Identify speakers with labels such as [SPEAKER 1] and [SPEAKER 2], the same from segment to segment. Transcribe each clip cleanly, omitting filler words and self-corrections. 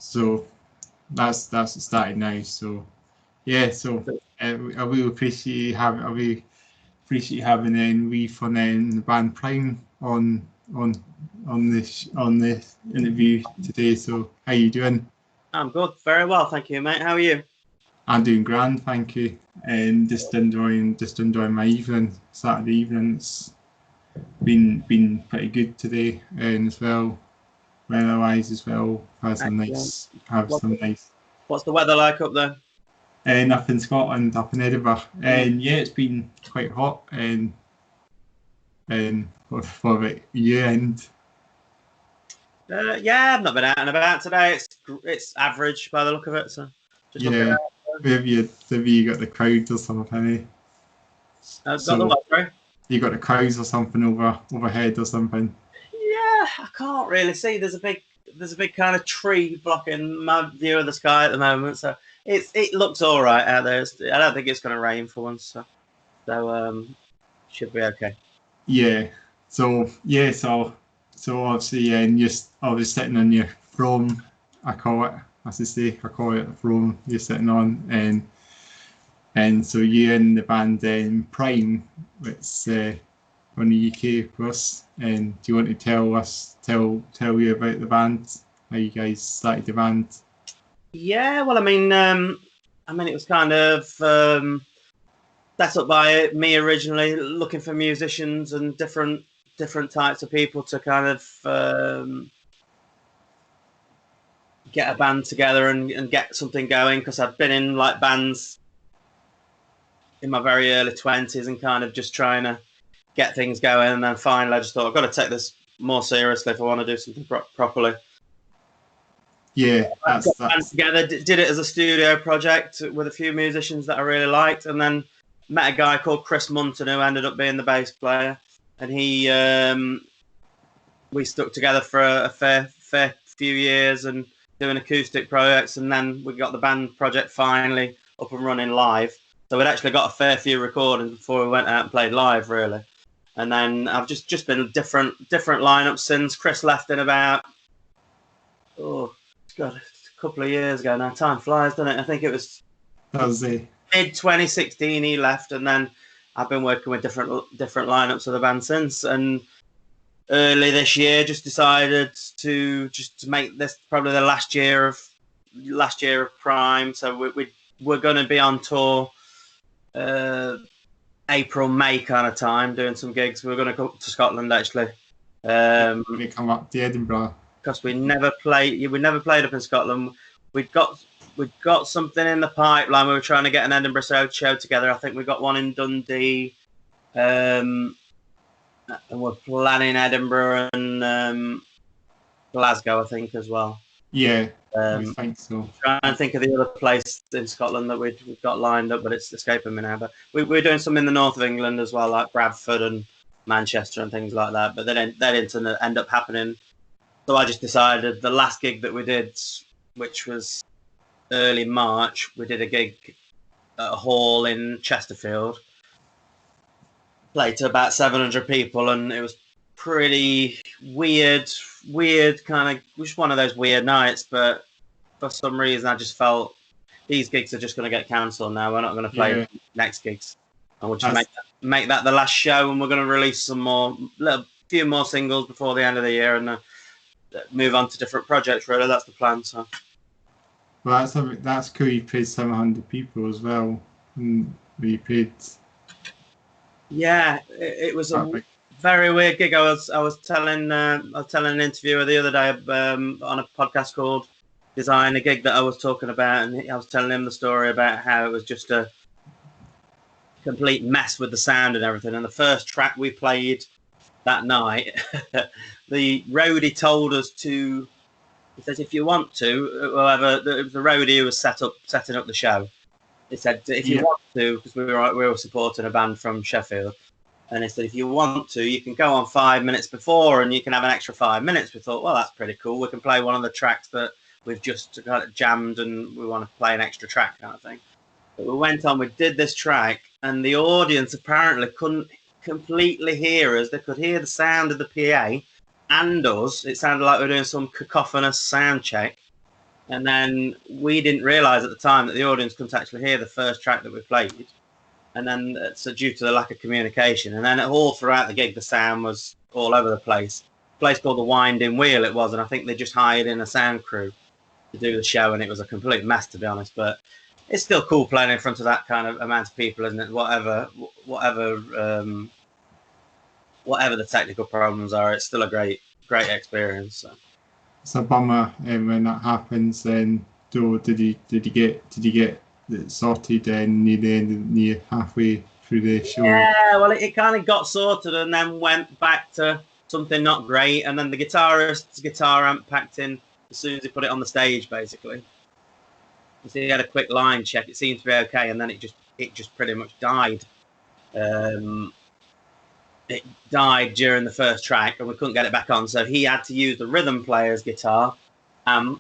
[SPEAKER 1] So that's started now. So yeah, so I really appreciate having we from the band Prime on this interview today. So how you doing?
[SPEAKER 2] I'm good, very well, thank you, mate. How are you?
[SPEAKER 1] I'm doing grand, thank you, and just enjoying my evening, Saturday evening. It's been pretty good today, and as well, weather-wise as well. Have some nice.
[SPEAKER 2] What's the weather like up there?
[SPEAKER 1] And up in Scotland, up in Edinburgh, and yeah, it's been quite hot, and for the year end.
[SPEAKER 2] Yeah, I've not been out and about today. It's average by the look of it. So
[SPEAKER 1] just yeah, maybe you got the crowds or something.
[SPEAKER 2] Got the what, sorry?
[SPEAKER 1] You got the crowds or something overhead or something.
[SPEAKER 2] Yeah, I can't really see. There's a big kind of tree blocking my view of the sky at the moment, so it looks all right out there. I don't think it's going to rain for once, so should be okay.
[SPEAKER 1] Yeah. So obviously, and just obviously sitting on your throne, I call it a throne you're sitting on, and so you and the band Prime, it's on the UK plus. And do you want to tell you about the band, how you guys started the band?
[SPEAKER 2] Yeah, well, I mean, it was kind of set up by me originally, looking for musicians and different types of people to kind of get a band together and get something going, because I'd been in like bands in my very early 20s and kind of just trying to get things going, and then finally I just thought I've got to take this more seriously if I want to do something properly.
[SPEAKER 1] Yeah,
[SPEAKER 2] got the band together, did it as a studio project with a few musicians that I really liked, and then met a guy called Chris Munton who ended up being the bass player, and we stuck together for a fair few years and doing acoustic projects, and then we got the band project finally up and running live. So we'd actually got a fair few recordings before we went out and played live, really. And then I've just been different lineups since. Chris left in about a couple of years ago now. Time flies, doesn't it? I think it was mid 2016 he left, and then I've been working with different lineups of the band since. And early this year, just decided to make this probably the last year of Prime. So we're going to be on tour April, May kind of time, doing some gigs. We're going to go to Scotland actually.
[SPEAKER 1] We come up to Edinburgh
[SPEAKER 2] because we never played up in Scotland. We've got something in the pipeline. We were trying to get an Edinburgh show together. I think we got one in Dundee, and we're planning Edinburgh and Glasgow, I think, as well.
[SPEAKER 1] Yeah, I think so.
[SPEAKER 2] Trying to think of the other place in Scotland that we've got lined up, but it's escaping me now. But we're doing some in the north of England as well, like Bradford and Manchester and things like that. But they didn't end up happening. So I just decided the last gig that we did, which was early March, we did a gig at a hall in Chesterfield. Played to about 700 people, and it was pretty weird kind of, just one of those weird nights. But for some reason I just felt these gigs are just going to get cancelled now. We're not going to play next gigs, and we'll just make that the last show, and we're going to release a few more singles before the end of the year, and move on to different projects. Really, that's the plan. So
[SPEAKER 1] well, that's cool. You played 700 people as well, and we played.
[SPEAKER 2] Yeah, it was a very weird gig. I was telling an interviewer the other day on a podcast called Design, a gig that I was talking about, and I was telling him the story about how it was just a complete mess with the sound and everything. And the first track we played that night, the roadie told us to. He says, if you want to, it was the roadie who was setting up the show. He said, if you want to, because we were supporting a band from Sheffield, and he said, if you want to, you can go on 5 minutes before, and you can have an extra 5 minutes. We thought, well, that's pretty cool. We can play one of the tracks that we've just kind of jammed, and we want to play an extra track kind of thing. But we went on, we did this track, and the audience apparently couldn't completely hear us. They could hear the sound of the PA and us. It sounded like we were doing some cacophonous sound check. And then we didn't realise at the time that the audience couldn't actually hear the first track that we played. And then so due to the lack of communication, and then all throughout the gig, the sound was all over the place. A place called the Winding Wheel it was, and I think they just hired in a sound crew to do the show, and it was a complete mess, to be honest. But it's still cool playing in front of that kind of amount of people, isn't it? Whatever the technical problems are, it's still a great experience. So.
[SPEAKER 1] It's a bummer when that happens. Then, did you get it sorted near halfway through the show?
[SPEAKER 2] Yeah, well, it kind of got sorted and then went back to something not great, and then the guitarist's guitar amp packed in as soon as he put it on the stage, basically. So he had a quick line check. It seemed to be okay, and then it just pretty much died. It died during the first track, and we couldn't get it back on. So he had to use the rhythm player's guitar, and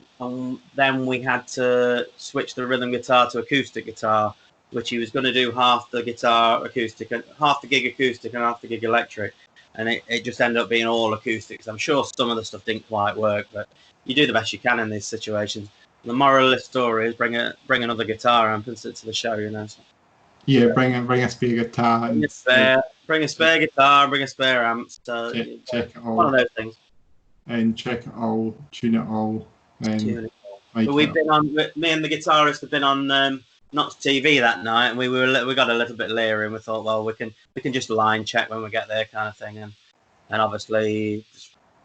[SPEAKER 2] then we had to switch the rhythm guitar to acoustic guitar, which he was going to do half the guitar acoustic, and half the gig acoustic, and half the gig electric. And it just ended up being all acoustics. I'm sure some of the stuff didn't quite work, but you do the best you can in these situations. The moral of the story is bring another guitar amp and sit to the show, you know. So.
[SPEAKER 1] Yeah, bring a spare guitar.
[SPEAKER 2] Bring a spare guitar, bring a spare amp. So
[SPEAKER 1] check it all.
[SPEAKER 2] One of those things.
[SPEAKER 1] And check it all, tune it all. And
[SPEAKER 2] but we've been on. Me and the guitarist have been on not TV that night, and we got a little bit leery, and we thought, well, we can just line check when we get there, kind of thing. And obviously,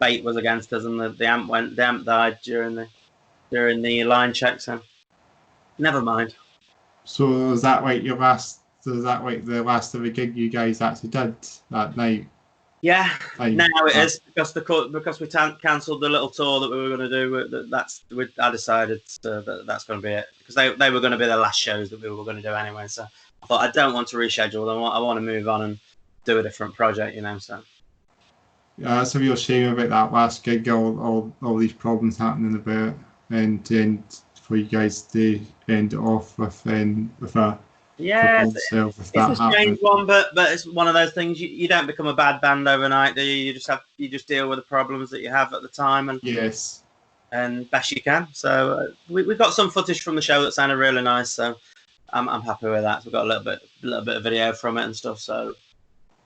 [SPEAKER 2] fate was against us, and the amp died during the line check. So never mind.
[SPEAKER 1] So was that like the last of the gig you guys actually did that night?
[SPEAKER 2] Yeah, now it is because we cancelled the little tour that we were going to do. I decided that's going to be it, because they were going to be the last shows that we were going to do anyway. So I thought I don't want to reschedule them. I want to move on and do a different project, you know. So
[SPEAKER 1] yeah, that's a real shame about that last gig. All these problems happening about, and for you guys to end it off with a.
[SPEAKER 2] Yeah, it's a strange one, but it's one of those things. You don't become a bad band overnight, do you? You just deal with the problems that you have at the time, and
[SPEAKER 1] yes,
[SPEAKER 2] and best you can. So we got some footage from the show that sounded really nice. So I'm happy with that. So we got a little bit of video from it and stuff. So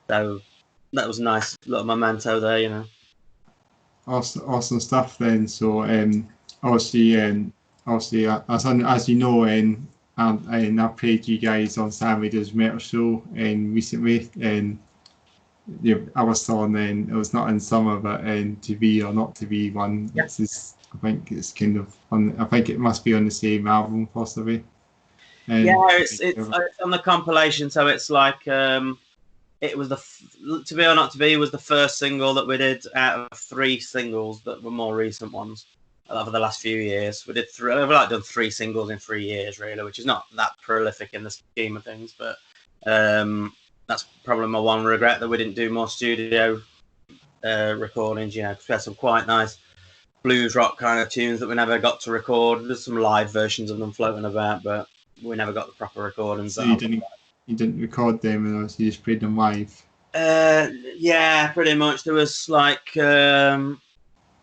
[SPEAKER 2] that was a nice little memento there, you know.
[SPEAKER 1] Awesome stuff then. So obviously, as you know, and I played you guys on Sam Radio's Metal Show recently, and I was on then it was not in summer, but to be or not to be one.
[SPEAKER 2] Yep.
[SPEAKER 1] I think it's kind of on. I think it must be on the same album possibly.
[SPEAKER 2] Yeah, it's on the compilation, so it's like it was To Be or Not to Be was the first single that we did out of 3 singles that were more recent ones. Over the last few years, we've done 3 singles in 3 years, really, which is not that prolific in the scheme of things. But that's probably my one regret, that we didn't do more studio recordings. You know, because we had some quite nice blues rock kind of tunes that we never got to record. There's some live versions of them floating about, but we never got the proper recordings.
[SPEAKER 1] So you didn't record them, and you just played them live.
[SPEAKER 2] Yeah, pretty much. There was like.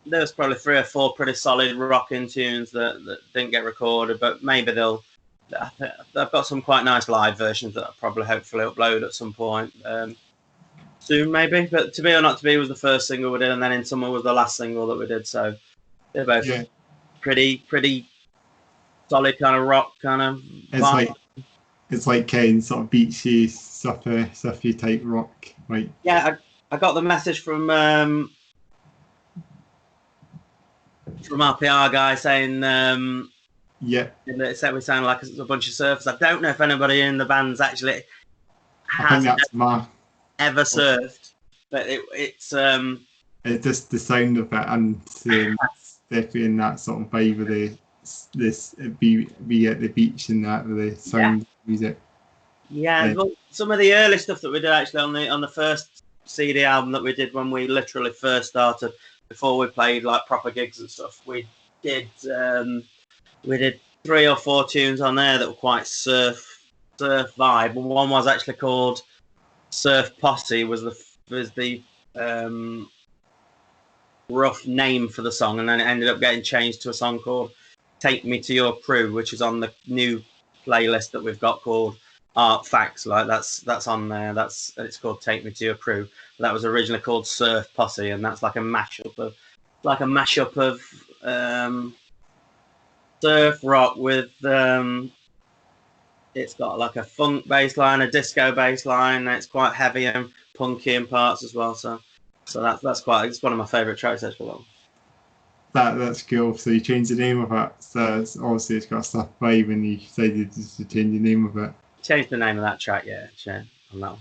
[SPEAKER 2] There was probably 3 or 4 pretty solid rocking tunes that didn't get recorded, but maybe they've got some quite nice live versions that I'll probably hopefully upload at some point soon, maybe. But To Be or Not to Be was the first single we did, and then In Summer was the last single that we did. So they're both pretty solid kind of rock kind of.
[SPEAKER 1] It's like sort of beachy, surfy type rock, right?
[SPEAKER 2] Yeah, I got the message from our PR guy saying it said we sound like a bunch of surfers. I don't know if anybody in the band's actually ever surfed, but it's
[SPEAKER 1] just the sound of it, and definitely in that sort of vibe of this be at the beach and that with the sound music.
[SPEAKER 2] Yeah, well, some of the early stuff that we did actually on the first CD album that we did when we literally first started, before we played like proper gigs and stuff, we did 3 or 4 tunes on there that were quite surf vibe. One was actually called Surf Posse, was the rough name for the song, and then it ended up getting changed to a song called Take Me to Your Crew, which is on the new playlist that we've got called Art Facts. Like that's on there. It's called Take Me to Your Crew. That was originally called Surf Posse, and that's like a mashup of surf rock with it's got like a funk bass line, a disco bass line. It's quite heavy and punky in parts as well. So that's quite. It's one of my favourite tracks actually.
[SPEAKER 1] That's cool. So you changed the name of it. So obviously it's got a stuff vibe, and you decided to change the name of it.
[SPEAKER 2] Changed the name of that track, yeah. On that one.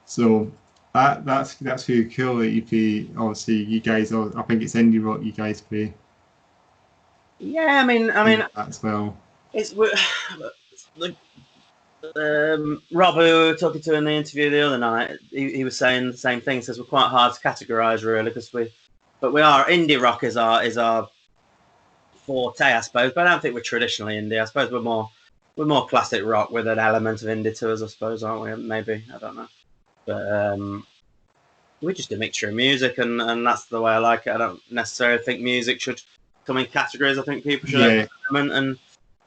[SPEAKER 2] So
[SPEAKER 1] that's really cool that you play. Obviously, you guys. I think it's indie rock you guys play.
[SPEAKER 2] Yeah, I mean
[SPEAKER 1] as well.
[SPEAKER 2] It's like Rob, who we were talking to in the interview the other night, he was saying the same thing. He says we're quite hard to categorise really because we are indie rock is our forte, I suppose. But I don't think we're traditionally indie. I suppose we're more classic rock with an element of indie to us, I suppose, aren't we? Maybe, I don't know. But we're just a mixture of music, and that's the way I like it. I don't necessarily think music should come in categories. I think people should experiment and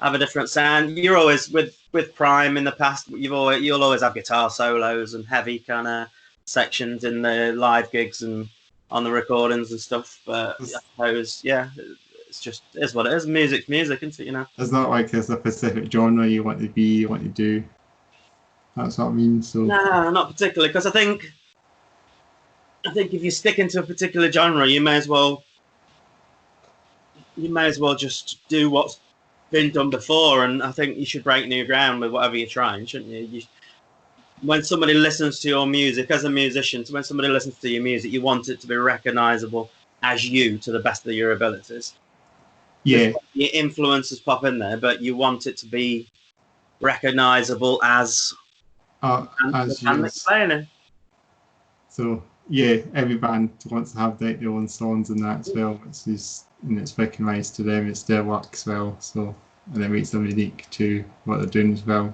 [SPEAKER 2] have a different sound. You're always with Prime in the past. You'll always have guitar solos and heavy kind of sections in the live gigs and on the recordings and stuff. But I suppose, it's what it is. Music's music, isn't it? You know.
[SPEAKER 1] It's not like there's a specific genre you want to be, you want to do. That's what I mean. So
[SPEAKER 2] no, not particularly, because I think if you stick into a particular genre, you may as well just do what's been done before, and I think you should break new ground with whatever you're trying, shouldn't you? When somebody listens to your music, as a musician, when somebody listens to your music, you want it to be recognisable as you to the best of your abilities.
[SPEAKER 1] Yeah.
[SPEAKER 2] Your influences pop in there, but you want it to be recognisable as
[SPEAKER 1] you
[SPEAKER 2] playing it.
[SPEAKER 1] So yeah, every band wants to have their own songs and that as well, which is, and it's recognised to them, it's their work as well. So, and it makes them unique to what they're doing as well.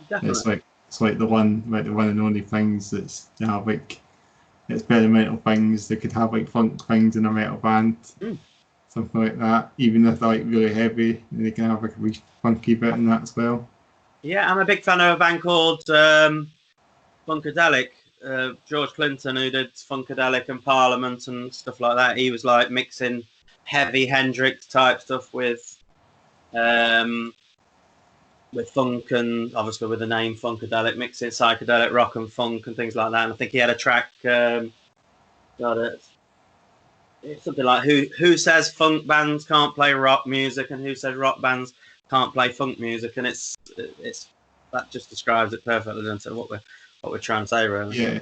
[SPEAKER 2] Definitely.
[SPEAKER 1] It's like the one and only things that's they have like experimental things. They could have like funk things in a metal band, something like that. Even if they're like really heavy, they can have like a wee funky bit in that as well.
[SPEAKER 2] Yeah, I'm a big fan of a band called Funkadelic. George Clinton, who did Funkadelic and Parliament and stuff like that, he was like mixing heavy Hendrix type stuff with funk, and obviously with the name Funkadelic, mixing psychedelic rock and funk and things like that. And I think he had a track, it's something like who says funk bands can't play rock music, and who says rock bands can't play funk music, and it's that just describes it perfectly, doesn't it? What we're trying to say, really.
[SPEAKER 1] Yeah.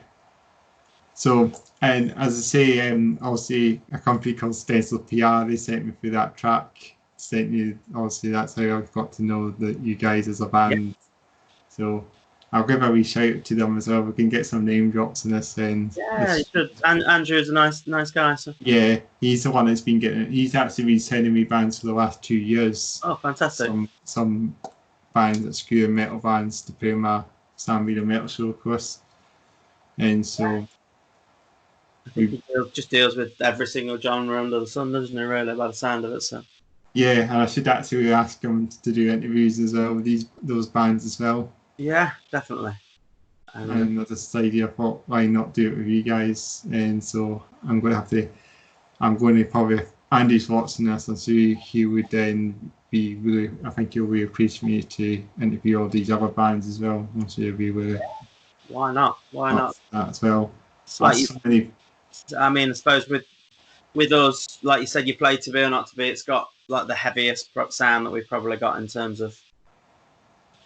[SPEAKER 1] So, and as I say, obviously a company called Stencil PR, they sent me through that track. Sent you, obviously that's how I got to know that you guys as a band. Yeah. So I'll give a wee shout out to them as well. We can get some name drops in this. And
[SPEAKER 2] you should. And Andrew's a nice guy. So.
[SPEAKER 1] Yeah, he's the one that's been getting. He's actually been sending me bands for the last 2 years.
[SPEAKER 2] Oh, fantastic!
[SPEAKER 1] Some bands, obscure metal bands, to play my Sam Vida metal show, of course. And so
[SPEAKER 2] I think he just deals with every single genre under the sun, doesn't he? Really, by the sound of it. So.
[SPEAKER 1] Yeah, and I should actually ask him to do interviews as well with those bands as well.
[SPEAKER 2] Yeah, definitely.
[SPEAKER 1] And I decided, I thought, why not do it with you guys? And so I'm going to probably, Andy's watching this, and so he would then be really, I think he'll really appreciate me to interview all these other bands as well. I'm sure he'll be really.
[SPEAKER 2] Why not?
[SPEAKER 1] That as well.
[SPEAKER 2] I mean, I suppose with us, like you said, you play To Be or Not To Be, it's got like the heaviest sound that we've probably got in terms of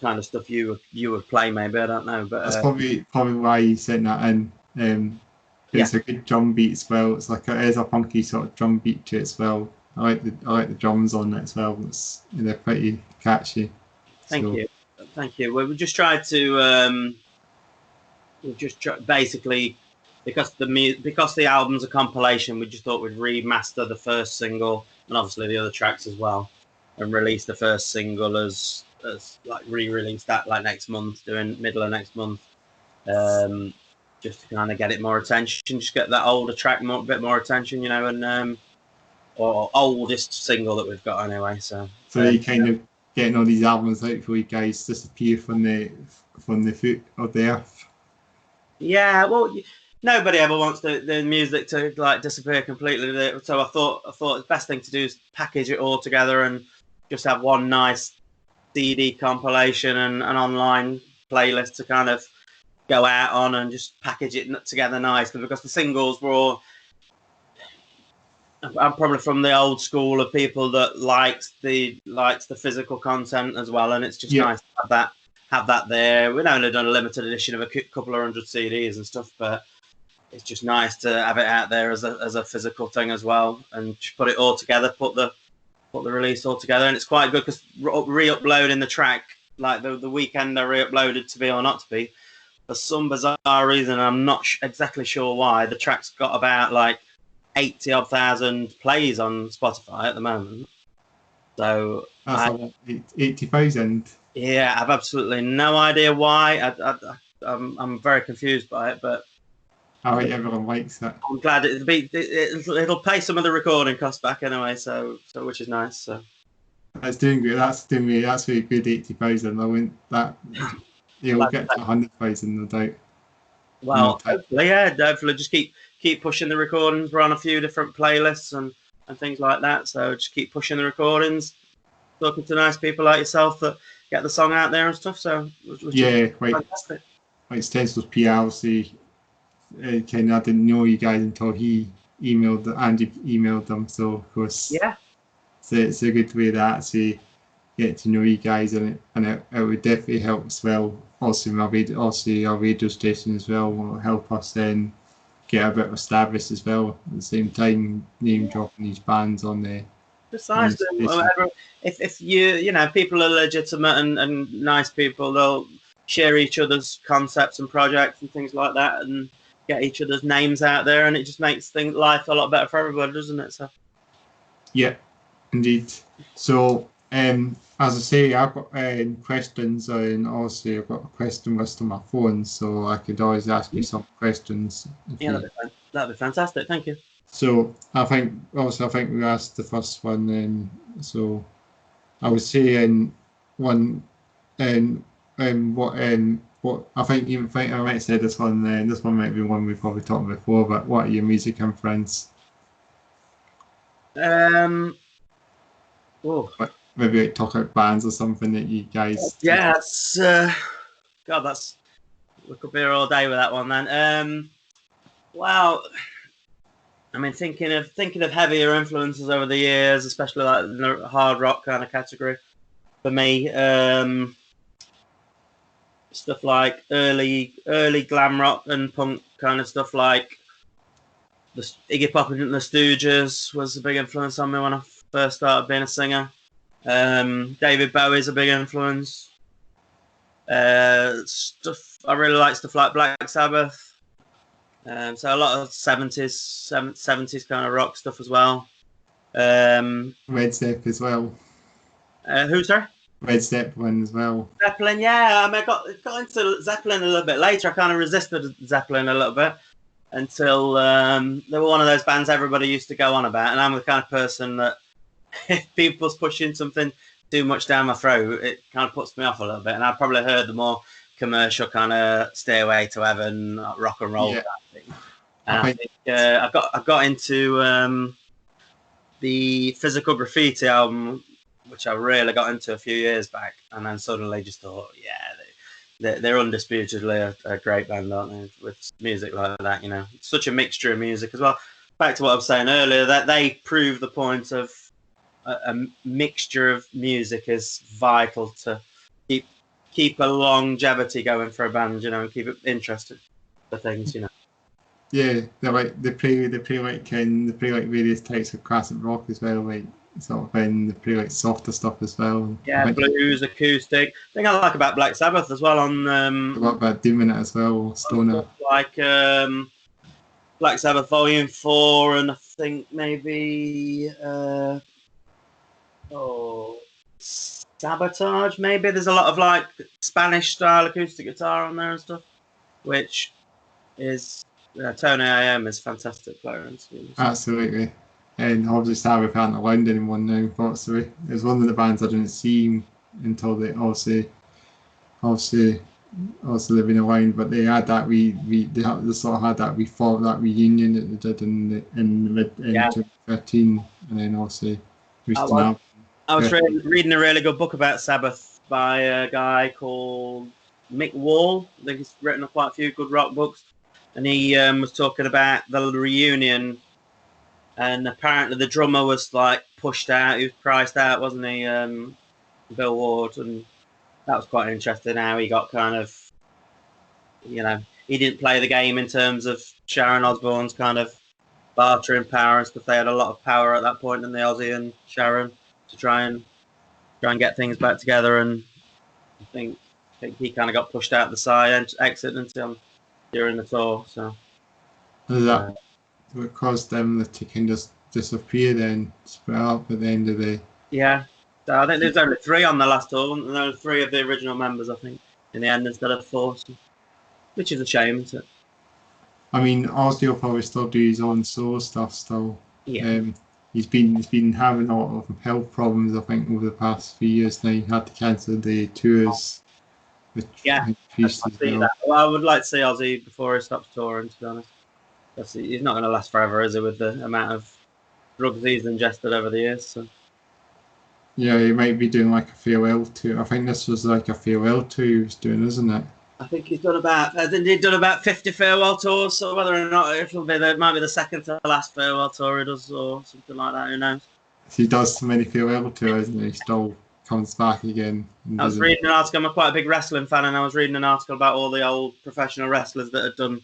[SPEAKER 2] kind of stuff you would play, maybe, I don't know, but
[SPEAKER 1] that's probably why you sent that in. It's a good drum beat as well. It's like there's a funky sort of drum beat to it as well. I like the drums on it as well. They're pretty catchy.
[SPEAKER 2] Thank you. Well, we just tried to basically, because the album's a compilation, we just thought we'd remaster the first single and obviously the other tracks as well, and release the first single as like re-release that like next month, doing middle of next month, just to kind of get it more attention, just get that older track a bit more attention, you know, and or oldest single that we've got anyway. So
[SPEAKER 1] you kind of getting all these albums out for you guys disappear from the foot of the earth.
[SPEAKER 2] Yeah, well, nobody ever wants the music to like disappear completely. So I thought the best thing to do is package it all together and just have one nice CD compilation and an online playlist to kind of go out on, and just package it together nicely, because the singles were all, I'm probably from the old school of people that likes the physical content as well, and it's just nice to have that there. We've only done a limited edition of a couple of hundred CDs and stuff, but it's just nice to have it out there as a physical thing as well, and just put it all together, put the release all together. And it's quite good because re-uploading the track, like the weekend I re-uploaded To Be or Not to Be, for some bizarre reason, I'm not exactly sure why, the track's got about like 80,000 plays on Spotify at the moment. So
[SPEAKER 1] that's 80,000.
[SPEAKER 2] Yeah, I've absolutely no idea why. I'm very confused by it, but
[SPEAKER 1] I think everyone likes it.
[SPEAKER 2] I'm glad it'll pay some of the recording costs back anyway. So which is nice. So
[SPEAKER 1] that's doing good. That's really good. 80,000. I wouldn't that. You'll get to 100,000, no doubt.
[SPEAKER 2] Well, hopefully, just keep pushing the recordings. We're on a few different playlists and things like that. So just keep pushing the recordings, talking to nice people like yourself that get the song out there and stuff. So fantastic.
[SPEAKER 1] Like Stencil's PR, I didn't know you guys until Andy emailed them. So of course, it's a good way that get to know you guys, and it would definitely help as well. Also, our radio station as well will help us then get a bit established as well. At the same time, name dropping these bands on the.
[SPEAKER 2] Precisely. If people are legitimate and nice people, they'll share each other's concepts and projects and things like that, and get each other's names out there, and it just makes life a lot better for everybody, doesn't it? So.
[SPEAKER 1] Yeah, indeed. So. As I say, I've got questions, and also I've got a question list on my phone, so I could always ask you some questions.
[SPEAKER 2] Yeah, that'd be fantastic. Thank you.
[SPEAKER 1] So I think we asked the first one, then. So I was saying what I think I might say this one. This one might be one we've probably talked about before. But what are your music influences? Maybe talk about bands or something that you guys.
[SPEAKER 2] Yeah, we could be here all day with that one then. Well, I mean, thinking of heavier influences over the years, especially like in the hard rock kind of category, for me, stuff like early glam rock and punk kind of stuff, like the Iggy Pop and the Stooges was a big influence on me when I first started being a singer. David Bowie's a big influence. Stuff I really like, stuff like Black Sabbath. So a lot of 70s kind of rock stuff as well.
[SPEAKER 1] Red Zeppelin as well.
[SPEAKER 2] Who, sorry?
[SPEAKER 1] Red Zeppelin as well.
[SPEAKER 2] Zeppelin, yeah. I mean, I got into Zeppelin a little bit later. I kind of resisted Zeppelin a little bit until they were one of those bands everybody used to go on about, and I'm the kind of person that if people's pushing something too much down my throat, it kind of puts me off a little bit. And I probably heard the more commercial kind of Stairway to Heaven, rock and roll kind of thing. And I think I got into the Physical Graffiti album, which I really got into a few years back, and then suddenly just thought, they're undisputedly a great band, aren't they? With music like that, it's such a mixture of music as well. Back to what I was saying earlier, that they prove the point of a mixture of music is vital to keep a longevity going for a band, and keep it interesting for things,
[SPEAKER 1] Yeah, they play like various types of classic rock as well, like sort of they play like softer stuff as well.
[SPEAKER 2] Yeah, blues, acoustic. The thing I like about Black Sabbath as well on
[SPEAKER 1] what about Doom in it as well, stoner.
[SPEAKER 2] Like Black Sabbath Volume 4, and I think maybe Sabotage, maybe. There's a lot of like Spanish style acoustic guitar on there and stuff, which is Tony I.M. is fantastic player.
[SPEAKER 1] Absolutely. and obviously Sabbath aren't around anymore now, unfortunately. It was one of the bands I didn't see until they obviously they've been around, but they had that they sort of had that that reunion that they did in 2013, and then obviously
[SPEAKER 2] I was reading a really good book about Sabbath by a guy called Mick Wall. I think he's written quite a few good rock books, and he was talking about the reunion. And apparently the drummer was like pushed out. He was priced out, wasn't he, Bill Ward? And that was quite interesting how he got kind of, he didn't play the game in terms of Sharon Osbourne's kind of bartering power and stuff. They had a lot of power at that point in the Ozzy and Sharon to try and get things back together. And I think he kind of got pushed out the side and exited during the tour. So
[SPEAKER 1] what caused them to kind of disappear then, split up at the end of the...
[SPEAKER 2] Yeah. So I think there's only 3 on the last tour, and there were 3 of the original members, I think, in the end instead of 4, which is a shame, isn't it?
[SPEAKER 1] I mean, Ozzy will probably still do his own solo stuff still.
[SPEAKER 2] Yeah.
[SPEAKER 1] He's been having a lot of health problems, I think, over the past few years now. He had to cancel the tours.
[SPEAKER 2] Yeah, I see that. Well, I would like to see Ozzy before he stops touring, to be honest. He's not going to last forever, is he, with the amount of drugs he's ingested over the years? So.
[SPEAKER 1] Yeah, he might be doing like a farewell tour. I think this was like a farewell tour he was doing, isn't it?
[SPEAKER 2] I think he's done about 50 farewell tours. So whether or not it might be the second to last farewell tour he does, or something like that. Who knows?
[SPEAKER 1] He does so many farewell tours, and he still comes back again.
[SPEAKER 2] I was reading an article. I'm quite a big wrestling fan, and I was reading an article about all the old professional wrestlers that had done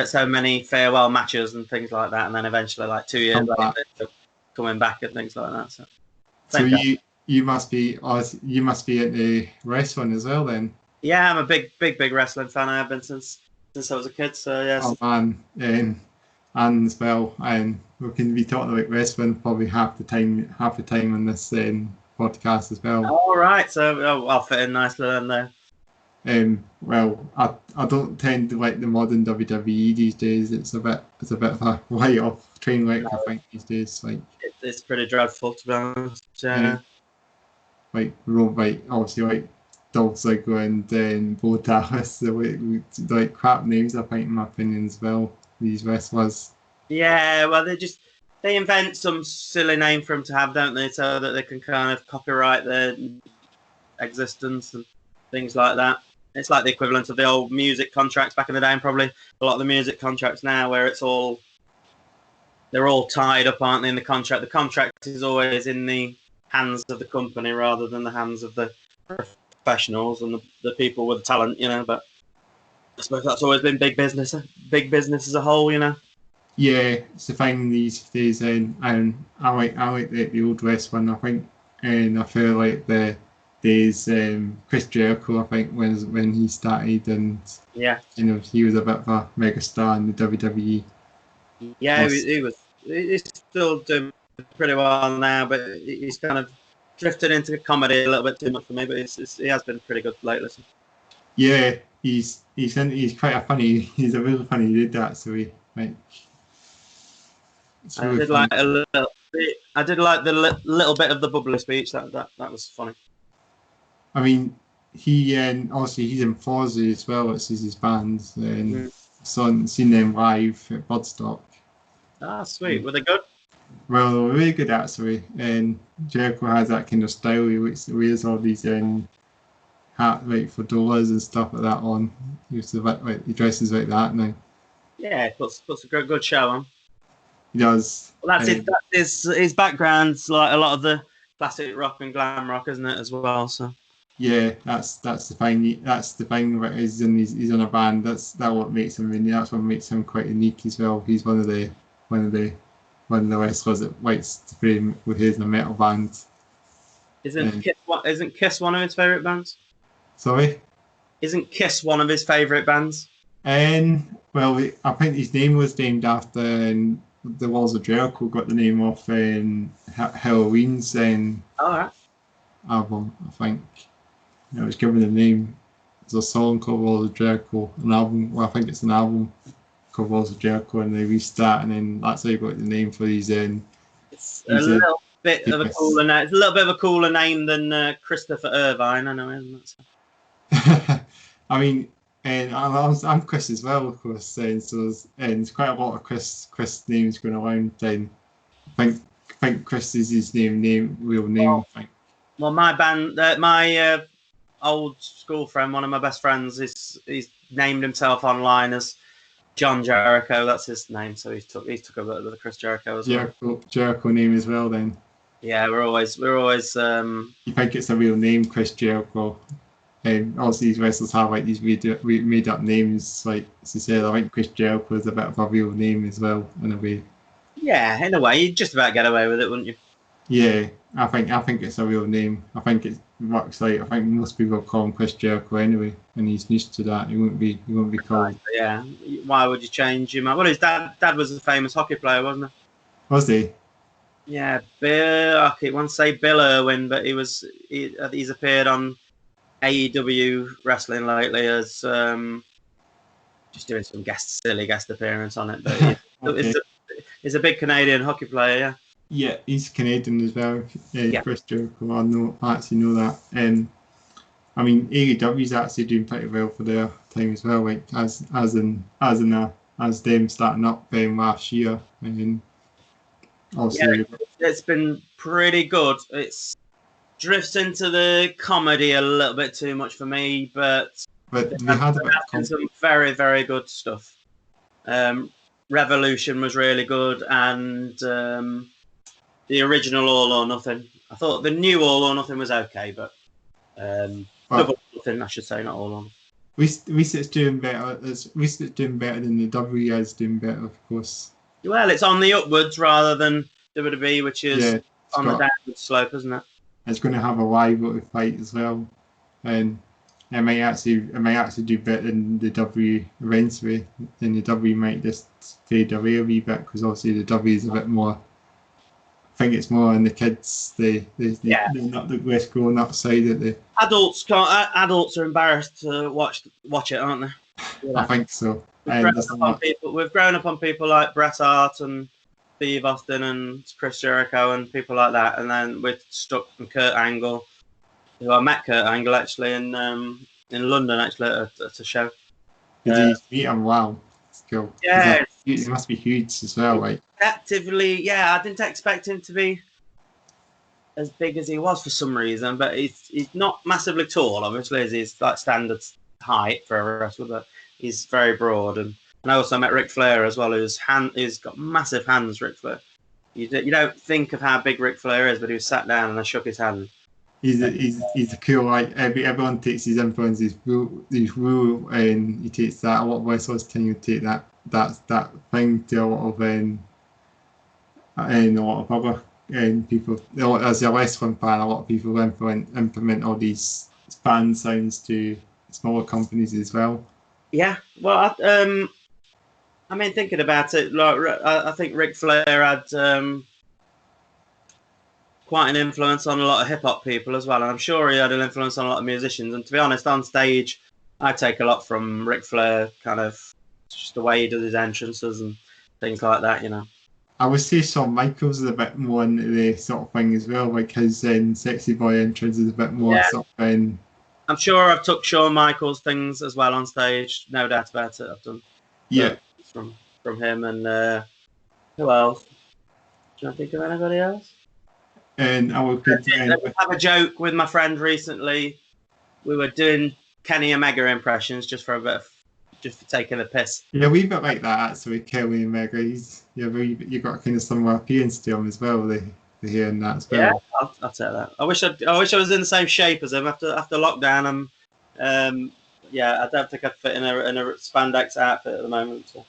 [SPEAKER 2] so many farewell matches and things like that, and then eventually, like 2 years later, coming back and things like that. So
[SPEAKER 1] you must be at the wrestling as well then.
[SPEAKER 2] Yeah, I'm a big wrestling fan. I have been since I was a kid. So yes.
[SPEAKER 1] Oh man, and as well, and we can be talking about wrestling probably half the time on this podcast as well.
[SPEAKER 2] All right, so I'll fit in nicely then there.
[SPEAKER 1] Well, I don't tend to like the modern WWE these days. It's a bit of a write-off train wreck, I think, these days. Like
[SPEAKER 2] it's pretty dreadful, to be honest.
[SPEAKER 1] Like obviously like Dolph Ziggler and Bo Dallas, like crap names, I think, in my opinion as well. These wrestlers.
[SPEAKER 2] Yeah, well, they invent some silly name for them to have, don't they, so that they can kind of copyright their existence and things like that. It's like the equivalent of the old music contracts back in the day, and probably a lot of the music contracts now, where they're all tied up, aren't they, in the contract? The contract is always in the hands of the company rather than the hands of the professionals and the people with talent, But I suppose that's always been big business as a whole,
[SPEAKER 1] Yeah, it's the thing these days, and I like the old wrestling, I think, and I feel like the days Chris Jericho, I think, when he started, and
[SPEAKER 2] yeah,
[SPEAKER 1] he was a bit of a megastar in the WWE.
[SPEAKER 2] Yeah, he's still doing pretty well now, but he's kind of drifted into comedy a little bit too much for me. But he has been pretty good lately.
[SPEAKER 1] Yeah, he's quite a funny. He's a really funny dude, actually. Like,
[SPEAKER 2] I did like the little bit of the bubbly speech. That was funny.
[SPEAKER 1] I mean, he obviously he's in Fozzy as well. It's his band, and seen them live at Bloodstock.
[SPEAKER 2] Ah, sweet. Were they good?
[SPEAKER 1] Well, they were really good, actually. And Jericho has that kind of style. He wears all these fedoras and stuff like that on. He dresses like that now.
[SPEAKER 2] Yeah, he puts a good show on.
[SPEAKER 1] He does.
[SPEAKER 2] Well, that's his background's like a lot of the classic rock and glam rock, isn't it, as well? So.
[SPEAKER 1] Yeah, that's the thing. That's the thing about he's on a band. That's what makes him unique. That's what makes him quite unique as well. He's one of the wrestlers that likes to play with his in a metal band.
[SPEAKER 2] Isn't Kiss one of his favourite bands?
[SPEAKER 1] Sorry?
[SPEAKER 2] Isn't Kiss one of his favourite bands?
[SPEAKER 1] Well, I think his name was named after the Walls of Jericho. Got the name off Halloween's album, I think. It was given the name. There's a song called Walls of Jericho, an album. Well, I think it's an album covers of Jericho and they restart, and then that's how you got the name for his.
[SPEAKER 2] It's a little bit of a cooler name. It's a little bit of a cooler name than Christopher Irvine, I know, isn't it? So.
[SPEAKER 1] I mean, and I'm Chris as well, of course. And so there's quite a lot of Chris names going around. And I think Chris is his real name.
[SPEAKER 2] Well, my band, my old school friend, one of my best friends, he's named himself online as John Jericho. That's his name. So he took a bit of the Chris Jericho as well.
[SPEAKER 1] Jericho name as well. Then.
[SPEAKER 2] Yeah, we're always. You
[SPEAKER 1] think it's a real name, Chris Jericho? Also, these wrestlers have like these made up names. Like as you said, I think Chris Jericho is a bit of a real name as well, in a way.
[SPEAKER 2] Yeah, in a way, you'd just about get away with it, wouldn't you?
[SPEAKER 1] Yeah, I think it's a real name. I think it works. Like I think most people call him Chris Jericho anyway, and he's used to that. He won't be called.
[SPEAKER 2] Yeah, why would you change him? Well, his dad was a famous hockey player, wasn't he?
[SPEAKER 1] Was he?
[SPEAKER 2] Yeah, I can't want to say Bill Irwin, but he's appeared on AEW wrestling lately as just doing some silly guest appearance on it. But okay. He's a big Canadian hockey player, yeah.
[SPEAKER 1] Yeah, he's Canadian as well. Yeah. Chris Jericho. I actually know that. I mean, AEW's actually doing pretty well for their time as well. Like as them starting up last year, and also
[SPEAKER 2] it's been pretty good. It's drifts into the comedy a little bit too much for me, but they had some very, very good stuff. Revolution was really good, and the original All or Nothing. I thought the new All or Nothing was okay, but Double or Nothing, I should say, not All or Nothing.
[SPEAKER 1] Reset's doing better. Reset's doing better than the WWE is doing better, of course.
[SPEAKER 2] Well, it's on the upwards rather than WWE, which is on the downward slope, isn't it?
[SPEAKER 1] It's going to have a rival fight as well, and it might actually do better than the W eventually. Then the W might just fade away a wee bit because obviously the W is a bit more. I think it's more on the kids. They're not the West grown up side of the
[SPEAKER 2] adults. Adults are embarrassed to watch it, aren't they?
[SPEAKER 1] Yeah. I think so.
[SPEAKER 2] We've grown up on people like Bret Hart and Steve Austin and Chris Jericho and people like that, and then we're stuck on Kurt Angle. Who I met Kurt Angle actually in London actually at a show.
[SPEAKER 1] Did you meet him? Wow, it's cool.
[SPEAKER 2] Yeah,
[SPEAKER 1] he must be huge as well. Like
[SPEAKER 2] effectively, I didn't expect him to be as big as he was for some reason, but he's not massively tall. Obviously, he's like standard height for a wrestler, but he's very broad. And I also met Ric Flair as well, who's got massive hands. Ric Flair, you don't think of how big Ric Flair is, but he was sat down and I shook his hand.
[SPEAKER 1] He's a cool, like everyone takes his influence, his rule, and he takes that. A lot of wrestlers tend to take that thing to a lot of and a lot of other people. As a wrestling fan, a lot of people implement all these fan sounds to smaller companies as well.
[SPEAKER 2] Yeah, well, I mean, thinking about it, like I think Ric Flair had. Quite an influence on a lot of hip hop people as well, and I'm sure he had an influence on a lot of musicians. And to be honest, on stage, I take a lot from Ric Flair, kind of just the way he does his entrances and things like that, you know.
[SPEAKER 1] I would say Shawn Michaels is a bit more into the sort of thing as well, like his sexy boy entrance is a bit more sort of thing.
[SPEAKER 2] I'm sure I've took Shawn Michaels things as well on stage, no doubt about it. I've done from him, and who else? Do you think of anybody else?
[SPEAKER 1] And I would
[SPEAKER 2] have a joke with my friend recently. We were doing Kenny Omega impressions just for taking the piss.
[SPEAKER 1] Yeah, we bit like that actually. Kenny Omega, you got kind of similar appearance to him as well. The hair and that as well.
[SPEAKER 2] Yeah, I'll tell that. I wish I was in the same shape as him after lockdown. I don't think I'd fit in a spandex outfit at the moment. So.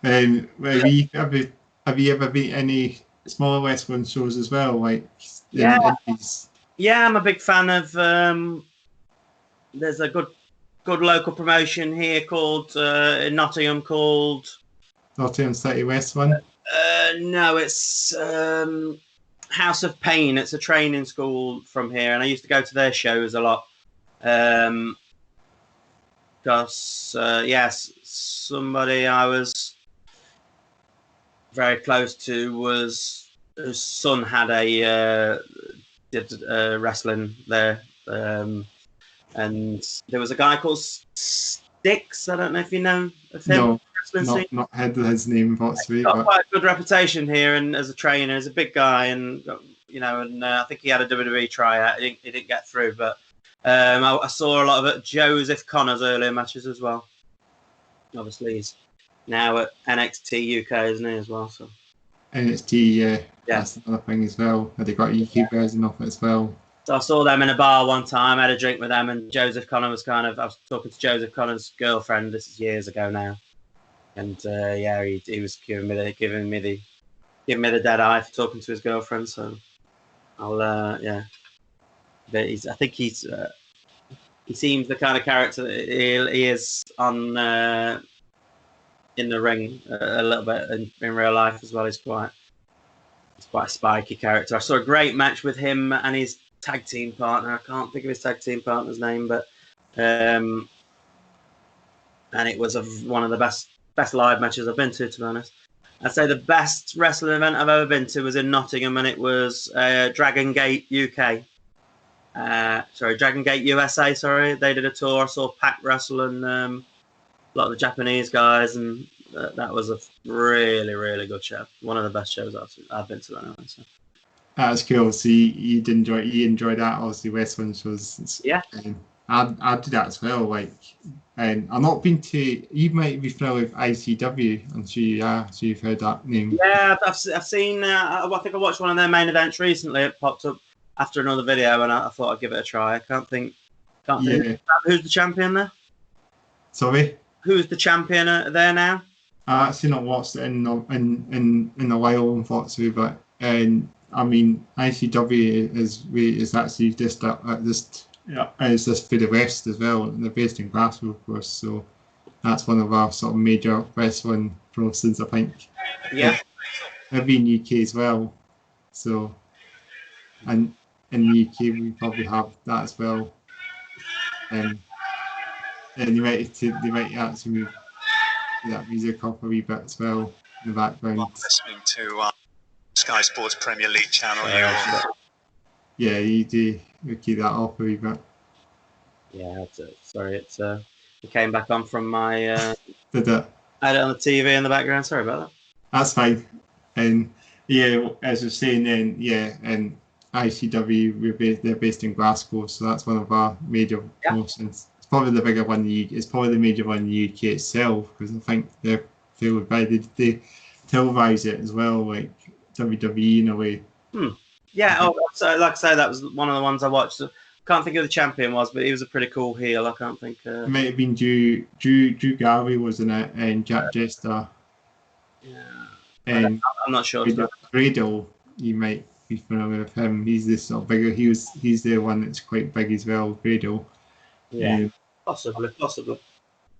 [SPEAKER 1] Have you ever been any smaller wrestling shows as well, like
[SPEAKER 2] indies? Yeah, I'm a big fan of. There's a good local promotion here called in Nottingham called
[SPEAKER 1] Nottingham City Wrestling.
[SPEAKER 2] No, it's House of Pain. It's a training school from here, and I used to go to their shows a lot. somebody I was very close to was whose son had did wrestling there, and there was a guy called Sticks. I don't know if you know of him.
[SPEAKER 1] No, not heard of his name,
[SPEAKER 2] He's got quite a good reputation here, and as a trainer, he's a big guy, and I think he had a WWE tryout. He didn't get through, but I saw a lot of Joseph Connor's earlier matches as well. Obviously, he's now at NXT UK, isn't he, as well? So
[SPEAKER 1] NXT, yeah, that's another thing as well. They got a UK version of it as well.
[SPEAKER 2] So I saw them in a bar one time. I had a drink with them, and Joseph Connor was I was talking to Joseph Connor's girlfriend. This is years ago now, and he was giving me the dead eye for talking to his girlfriend. So I'll but I think he seems the kind of character that he is on in the ring a little bit in real life as well. He's quite a spiky character. I saw a great match with him and his tag team partner. I can't think of his tag team partner's name, but and it was one of the best live matches I've been to be honest. I'd say the best wrestling event I've ever been to was in Nottingham, and it was Dragon Gate UK. Dragon Gate USA. Sorry, they did a tour. I saw Pac wrestle and a lot of the Japanese guys, and that was a really, really good show. One of the best shows I've been to anyway. So.
[SPEAKER 1] That's cool. So you enjoyed that. Obviously, wrestling shows.
[SPEAKER 2] Yeah.
[SPEAKER 1] I did that as well. And I've not been to. You might be familiar with ICW. I'm sure you are. So you've heard that name.
[SPEAKER 2] Yeah, I've seen. I think I watched one of their main events recently. It popped up after another video, and I thought I'd give it a try. I can't think. Who's the champion there?
[SPEAKER 1] Sorry.
[SPEAKER 2] Who's the champion there now?
[SPEAKER 1] I actually not watched it in a while, unfortunately. But I mean, ICW is actually just it's just for the West as well. They're based in Glasgow, of course. So that's one of our sort of major wrestling promotions, I think.
[SPEAKER 2] Yeah.
[SPEAKER 1] They'll be in UK as well. So, and in the UK we probably have that as well. And they might actually move that music up a wee bit as well in the background.
[SPEAKER 3] Listening to Sky Sports Premier League channel.
[SPEAKER 1] Yeah, you do. We keep that off a wee bit.
[SPEAKER 2] Yeah, sorry, it came back on from my.
[SPEAKER 1] Did it?
[SPEAKER 2] I had it on the TV in the background. Sorry about that.
[SPEAKER 1] That's fine. And yeah, as I was saying then, and ICW, they're based in Glasgow, so that's one of our major promotions. It's probably the bigger one in the UK. It's probably the major one in the UK itself, because I think they televise it as well, like WWE in a way.
[SPEAKER 2] Yeah, so like I say, that was one of the ones I watched. Can't think who the champion was, but he was a pretty cool heel. I can't think.
[SPEAKER 1] It might have been Drew Garvey, wasn't it? And Jack Jester.
[SPEAKER 2] Yeah.
[SPEAKER 1] And
[SPEAKER 2] I'm not sure.
[SPEAKER 1] Gradle, you might be familiar with him. He's this sort of bigger. He's the one that's quite big as well, Gradle.
[SPEAKER 2] Yeah, possibly.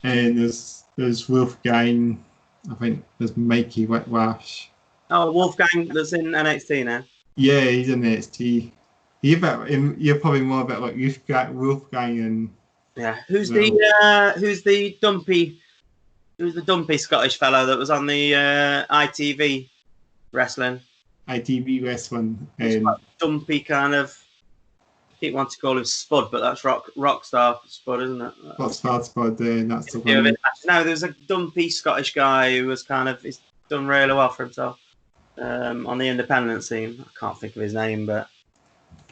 [SPEAKER 1] And there's Wolfgang. I think there's Mikey Whitwash.
[SPEAKER 2] Oh, Wolfgang that's in NXT now.
[SPEAKER 1] Yeah, he's in NXT. You're probably more a bit like Wolfgang and.
[SPEAKER 2] Yeah, who's the dumpy Scottish fellow that was on the ITV wrestling?
[SPEAKER 1] ITV wrestling.
[SPEAKER 2] Dumpy kind of. I keep wanting to call him Spud, but that's Rockstar Spud, isn't it?
[SPEAKER 1] Rockstar Spud. That's the one.
[SPEAKER 2] No, there's a dumpy Scottish guy who was he's done really well for himself on the independent scene. I can't think of his name, but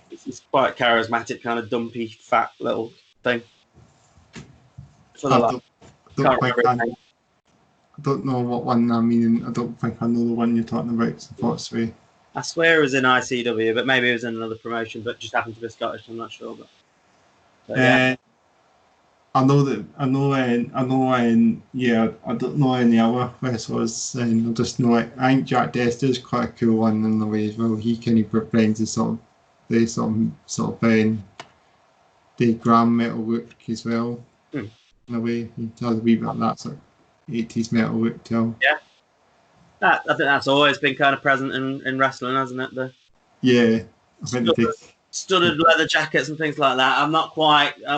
[SPEAKER 2] he's quite charismatic, kind of dumpy, fat little thing. I
[SPEAKER 1] don't know what one I mean. I don't think I know the one you're talking about, unfortunately.
[SPEAKER 2] I swear it was in ICW, but maybe it was in another promotion, but just happened to be Scottish. I'm not sure, but yeah.
[SPEAKER 1] I don't know any other wrestlers, and I just know it. I think Jack Dester's quite a cool one in the way as well. He kind of brings the sort of the glam metal look as well. In a way, he does a wee bit of that sort of 80s metal look too.
[SPEAKER 2] Yeah. I think that's always been kind of present in wrestling, hasn't it?
[SPEAKER 1] I think
[SPEAKER 2] studded leather jackets and things like that. I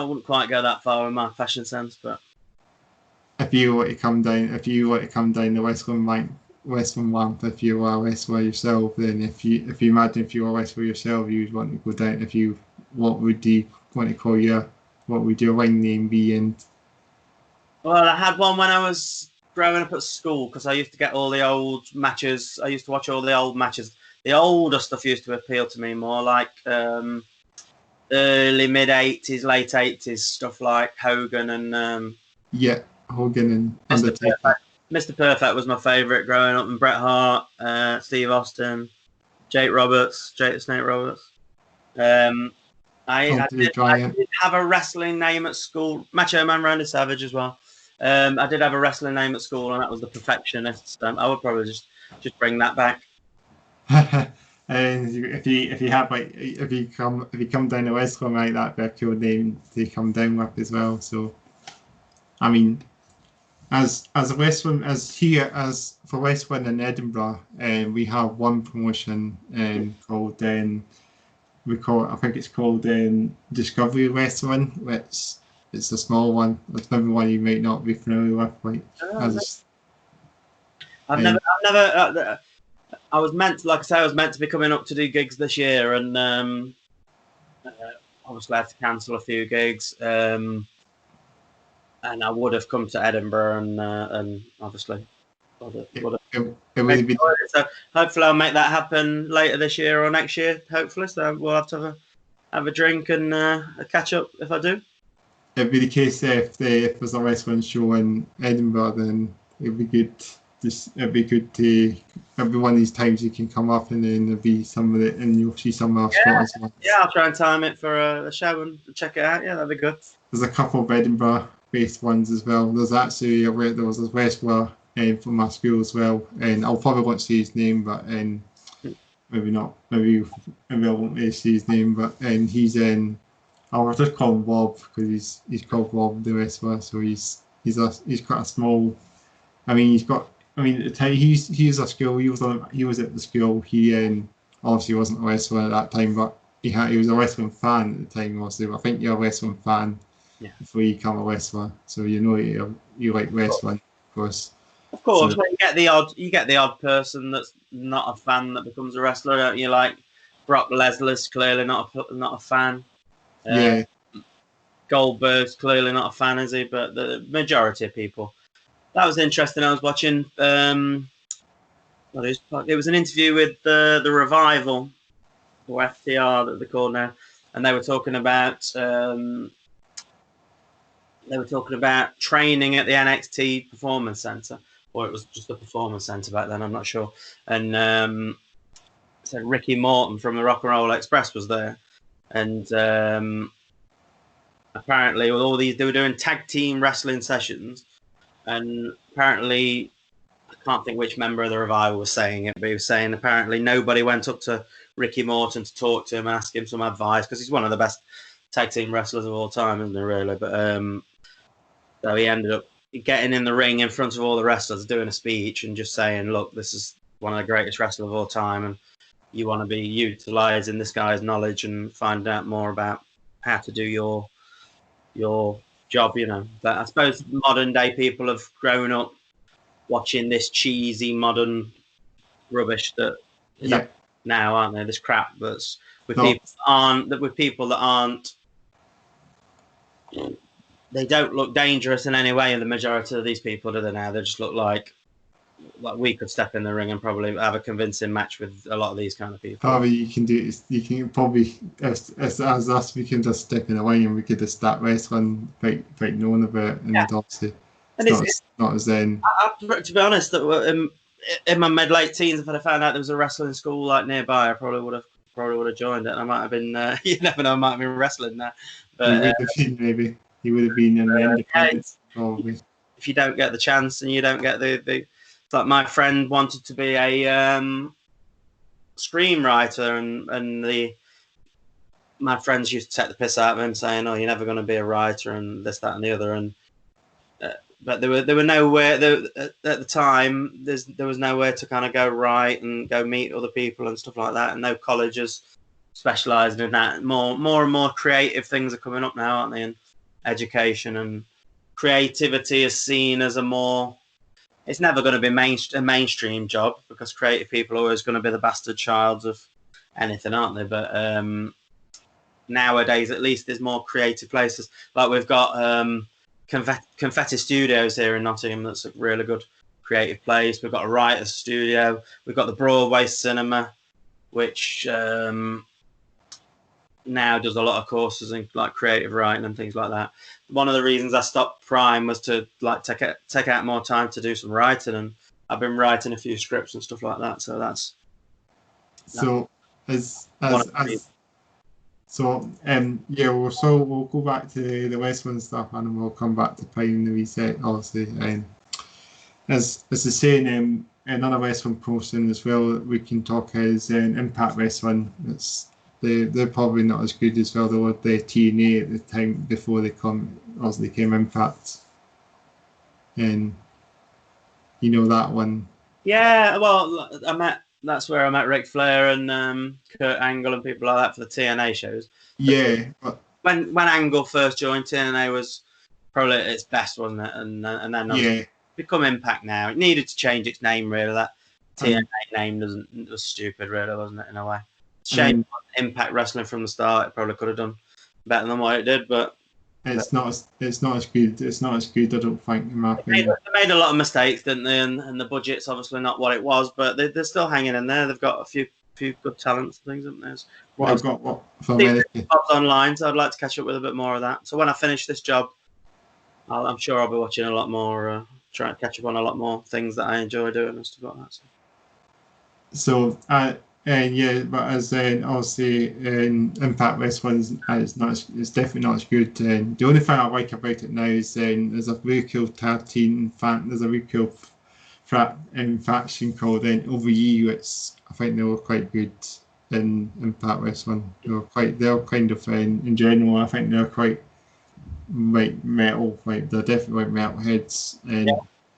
[SPEAKER 2] wouldn't quite go that far in my fashion sense, but
[SPEAKER 1] if you want to come down, the Westland ramp, if you are a wrestler yourself, then if you imagine if you were a wrestler yourself, you'd want to go down. What would you want to call what would your ring name be? And
[SPEAKER 2] well, I had one when I was growing up at school because I used to get all the old matches. I used to watch all the old matches. The older stuff used to appeal to me more, like early mid 80s, late 80s stuff like Hogan and
[SPEAKER 1] yeah, Hogan and
[SPEAKER 2] Mr.
[SPEAKER 1] Undertaker.
[SPEAKER 2] Perfect. Mr. Perfect was my favourite growing up, and Bret Hart, Steve Austin, Jake the Snake Roberts. I did have a wrestling name at school. Macho Man Randy Savage as well. I did have a wrestling name at school, and that was the Perfectionist. I would probably just bring that back.
[SPEAKER 1] And if you come down to Westland, like that'd be a cool name to come down with as well. So, I mean, as for Westland in Edinburgh, we have one promotion called I think it's called Discovery Wrestling, which it's a small one. It's maybe one you might not be familiar with.
[SPEAKER 2] I've never. I was meant to be coming up to do gigs this year, and obviously I had to cancel a few gigs. And I would have come to Edinburgh, and obviously it would have been. So hopefully I'll make that happen later this year or next year. Hopefully, so we'll have to have a drink and a catch up if I do.
[SPEAKER 1] It'd be the case if there's a wrestling show in Edinburgh, then it'd be good. It'd be good to every one of these times you can come up, and then there'll be some of it, and you'll see some of our spots.
[SPEAKER 2] Yeah, I'll try and time it for a show and check it out. Yeah, that'd be good.
[SPEAKER 1] There's a couple of Edinburgh-based ones as well. There was a wrestler from my school as well, and I'll probably won't say his name, but maybe not. Maybe I won't really say his name, but he's in. I'll just call him Bob because he's called Bob the wrestler. So he's quite a small. At the time he's a school. He was at the school. He obviously wasn't a wrestler at that time, but he was a wrestling fan at the time. Obviously, I think you're a wrestling fan before you become a wrestler, so you know you like wrestling, of course.
[SPEAKER 2] Of course, when you get the odd person that's not a fan that becomes a wrestler, don't you? Like Brock Lesnar's clearly not a fan. Goldberg's clearly not a fan, is he? But the majority of people. That was interesting. I was watching. It was an interview with the Revival, or FTR that they're called now, and they were talking about training at the NXT Performance Center, or it was just the Performance Center back then. I'm not sure. And so Ricky Morton from the Rock and Roll Express was there, and apparently with all these, they were doing tag team wrestling sessions. And apparently, I can't think which member of the Revival was saying it, but he was saying apparently nobody went up to Ricky Morton to talk to him and ask him some advice, because he's one of the best tag team wrestlers of all time, isn't he, really? But so he ended up getting in the ring in front of all the wrestlers, doing a speech and just saying, look, this is one of the greatest wrestlers of all time, and you want to be utilising this guy's knowledge and find out more about how to do your job, But I suppose modern day people have grown up watching this cheesy modern rubbish that is up now, aren't they? This crap that's with people that aren't. They don't look dangerous in any way. In the majority of these people, do they now? They just look like we could step in the ring and probably have a convincing match with a lot of these kind of people.
[SPEAKER 1] Probably you can probably as us, we can just step in the ring and we could just start wrestling without knowing about it, and obviously it's not as then.
[SPEAKER 2] To be honest, that in my mid-late teens, if I'd have found out there was a wrestling school like nearby, I probably would have joined it, and I might have been. You never know, I might have been wrestling there. But
[SPEAKER 1] he would have been in the independents probably.
[SPEAKER 2] If you don't get the chance and you don't get the like my friend wanted to be a screenwriter, and my friends used to take the piss out of him, saying, "Oh, you're never going to be a writer," and this, that, and the other. And but there were nowhere at the time. There was nowhere to kind of go write and go meet other people and stuff like that, and no colleges specialising in that. More and more creative things are coming up now, aren't they? In education, and creativity is seen as a more. It's never going to be a mainstream job because creative people are always going to be the bastard childs of anything, aren't they? But nowadays, at least, there's more creative places. Like we've got Confetti Studios here in Nottingham. That's a really good creative place. We've got a writer's studio. We've got the Broadway Cinema, which now does a lot of courses in like creative writing and things like that. One of the reasons I stopped Prime was to like take out more time to do some writing, and I've been writing a few scripts and stuff like that. So that's
[SPEAKER 1] so we'll go back to the Westland stuff and then we'll come back to Prime the reset, obviously. As I say, another Westland posting as well we can talk is Impact Wrestling. They're probably not as good as well. They were the TNA at the time before they came Impact. And you know that one.
[SPEAKER 2] Yeah, well, that's where I met Ric Flair and Kurt Angle and people like that for the TNA shows.
[SPEAKER 1] Yeah.
[SPEAKER 2] But when Angle first joined, TNA was probably at its best, wasn't it? And then it's become Impact now. It needed to change its name, really. That TNA name was stupid, really, wasn't it, in a way? Shame Impact Wrestling from the start. It probably could have done better than what it did, but
[SPEAKER 1] it's not as good. It's not as good, I don't think, in my opinion.
[SPEAKER 2] They made a lot of mistakes, didn't they? And the budget's obviously not what it was, but they're still hanging in there. They've got a few good talents and things, haven't they?
[SPEAKER 1] I've got from America
[SPEAKER 2] online, so I'd like to catch up with a bit more of that. So when I finish this job, I'm sure I'll be watching a lot more, trying to catch up on a lot more things that I enjoy doing and stuff like that.
[SPEAKER 1] So but as obviously Impact Wrestling it's definitely not as good. The only thing I like about it now is there's a really cool tag team. There's a really cool faction called OVE, which I think they were quite good in Impact Wrestling. They're kind of in general. I think they're quite like metal. Like they're definitely like metal heads. And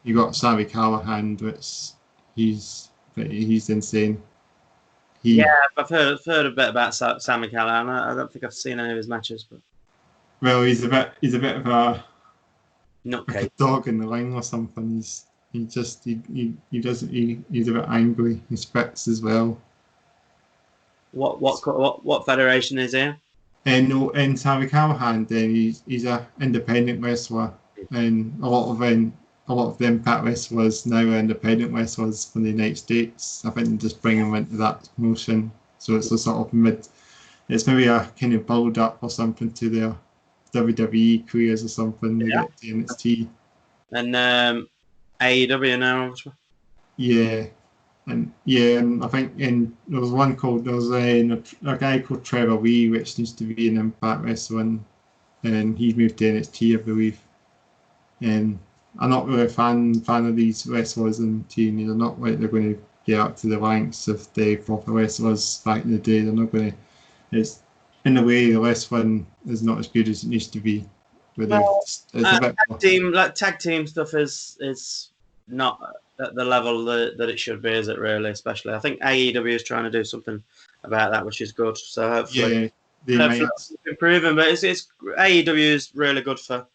[SPEAKER 1] you got Sammy Callahan, which he's insane.
[SPEAKER 2] I've heard a bit about Sammy Callahan. I don't think I've seen any of his matches, but
[SPEAKER 1] he's a bit of a
[SPEAKER 2] nutcase,
[SPEAKER 1] dog in the ring or something. He's a bit angry. He spits as well.
[SPEAKER 2] What federation is he?
[SPEAKER 1] And Sammy Callahan, he's a independent wrestler, and a lot of the Impact wrestlers now are independent wrestlers from the United States. I think they just bring them into that motion. So it's a sort of it's maybe a kind of build up or something to their WWE careers or something. They get to NXT.
[SPEAKER 2] And AEW now.
[SPEAKER 1] And I think there was a guy called Trevor Lee, which used to be in Impact Wrestling, and he's moved to NXT, I believe. And I'm not really a fan of these wrestlers in TNA. They're not like they're going to get up to the ranks of the proper wrestlers back in the day. They're not going to. It's in a way the wrestling is not as good as it used to be.
[SPEAKER 2] Tag team stuff is not at the level that it should be, is it really? Especially, I think AEW is trying to do something about that, which is good. So hopefully, it's improving. But it's AEW is really good for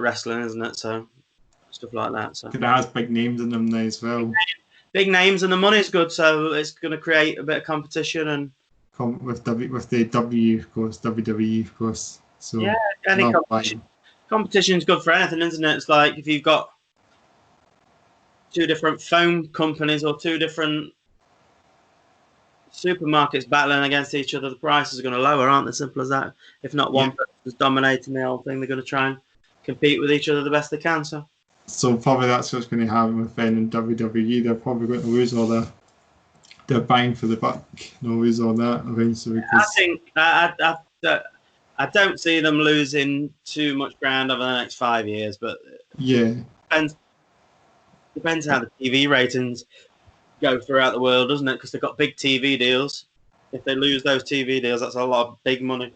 [SPEAKER 2] wrestling, isn't it? So stuff like that. So
[SPEAKER 1] it has big names in them now as well.
[SPEAKER 2] Big names and the money's good, so it's going to create a bit of competition and
[SPEAKER 1] with the W, of course, WWE, of course. So
[SPEAKER 2] yeah, any competition's good for anything, isn't it? It's like if you've got two different phone companies or two different supermarkets battling against each other, the prices are going to lower, aren't they? Simple as that. If not one person's dominating the whole thing, they're going to try and compete with each other the best they can. So
[SPEAKER 1] probably that's what's going to happen with WWE. They're probably going to lose all their bang for the buck. They'll lose all that eventually.
[SPEAKER 2] I think I don't see them losing too much ground over the next 5 years, but depends how the TV ratings go throughout the world, doesn't it? Because they've got big TV deals. If they lose those TV deals, that's a lot of big money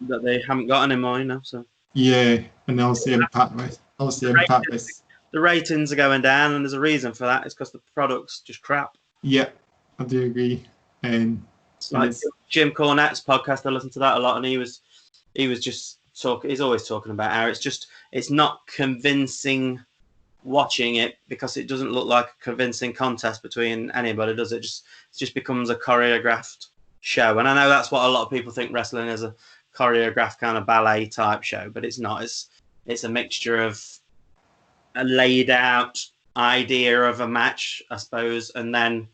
[SPEAKER 2] that they haven't got anymore, So
[SPEAKER 1] and also Impact.
[SPEAKER 2] The ratings are going down, and there's a reason for that. It's because the product's just crap.
[SPEAKER 1] Yeah, I do agree.
[SPEAKER 2] It's like Jim Cornette's podcast. I listened to that a lot, and he was just he's always talking about how it's not convincing watching it, because it doesn't look like a convincing contest between anybody, does it? It just becomes a choreographed show. And I know that's what a lot of people think wrestling is, a choreographed kind of ballet type show, but it's not. It's a mixture of a laid out idea of a match, I suppose, and then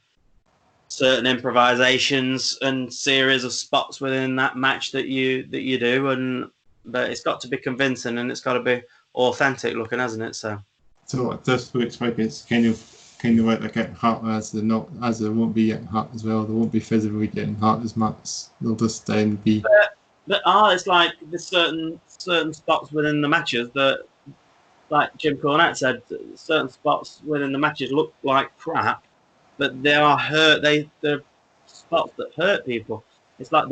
[SPEAKER 2] certain improvisations and series of spots within that match that you do, but it's got to be convincing and it's got to be authentic looking, hasn't it?
[SPEAKER 1] So this looks like it's kind of like they're getting hurt as they won't be getting hurt as well. They won't be physically getting hurt as much. They'll just then be.
[SPEAKER 2] But it's like there's certain spots within the matches that, like Jim Cornette said, certain spots within the matches look like crap, but they are hurt. They're spots that hurt people. It's like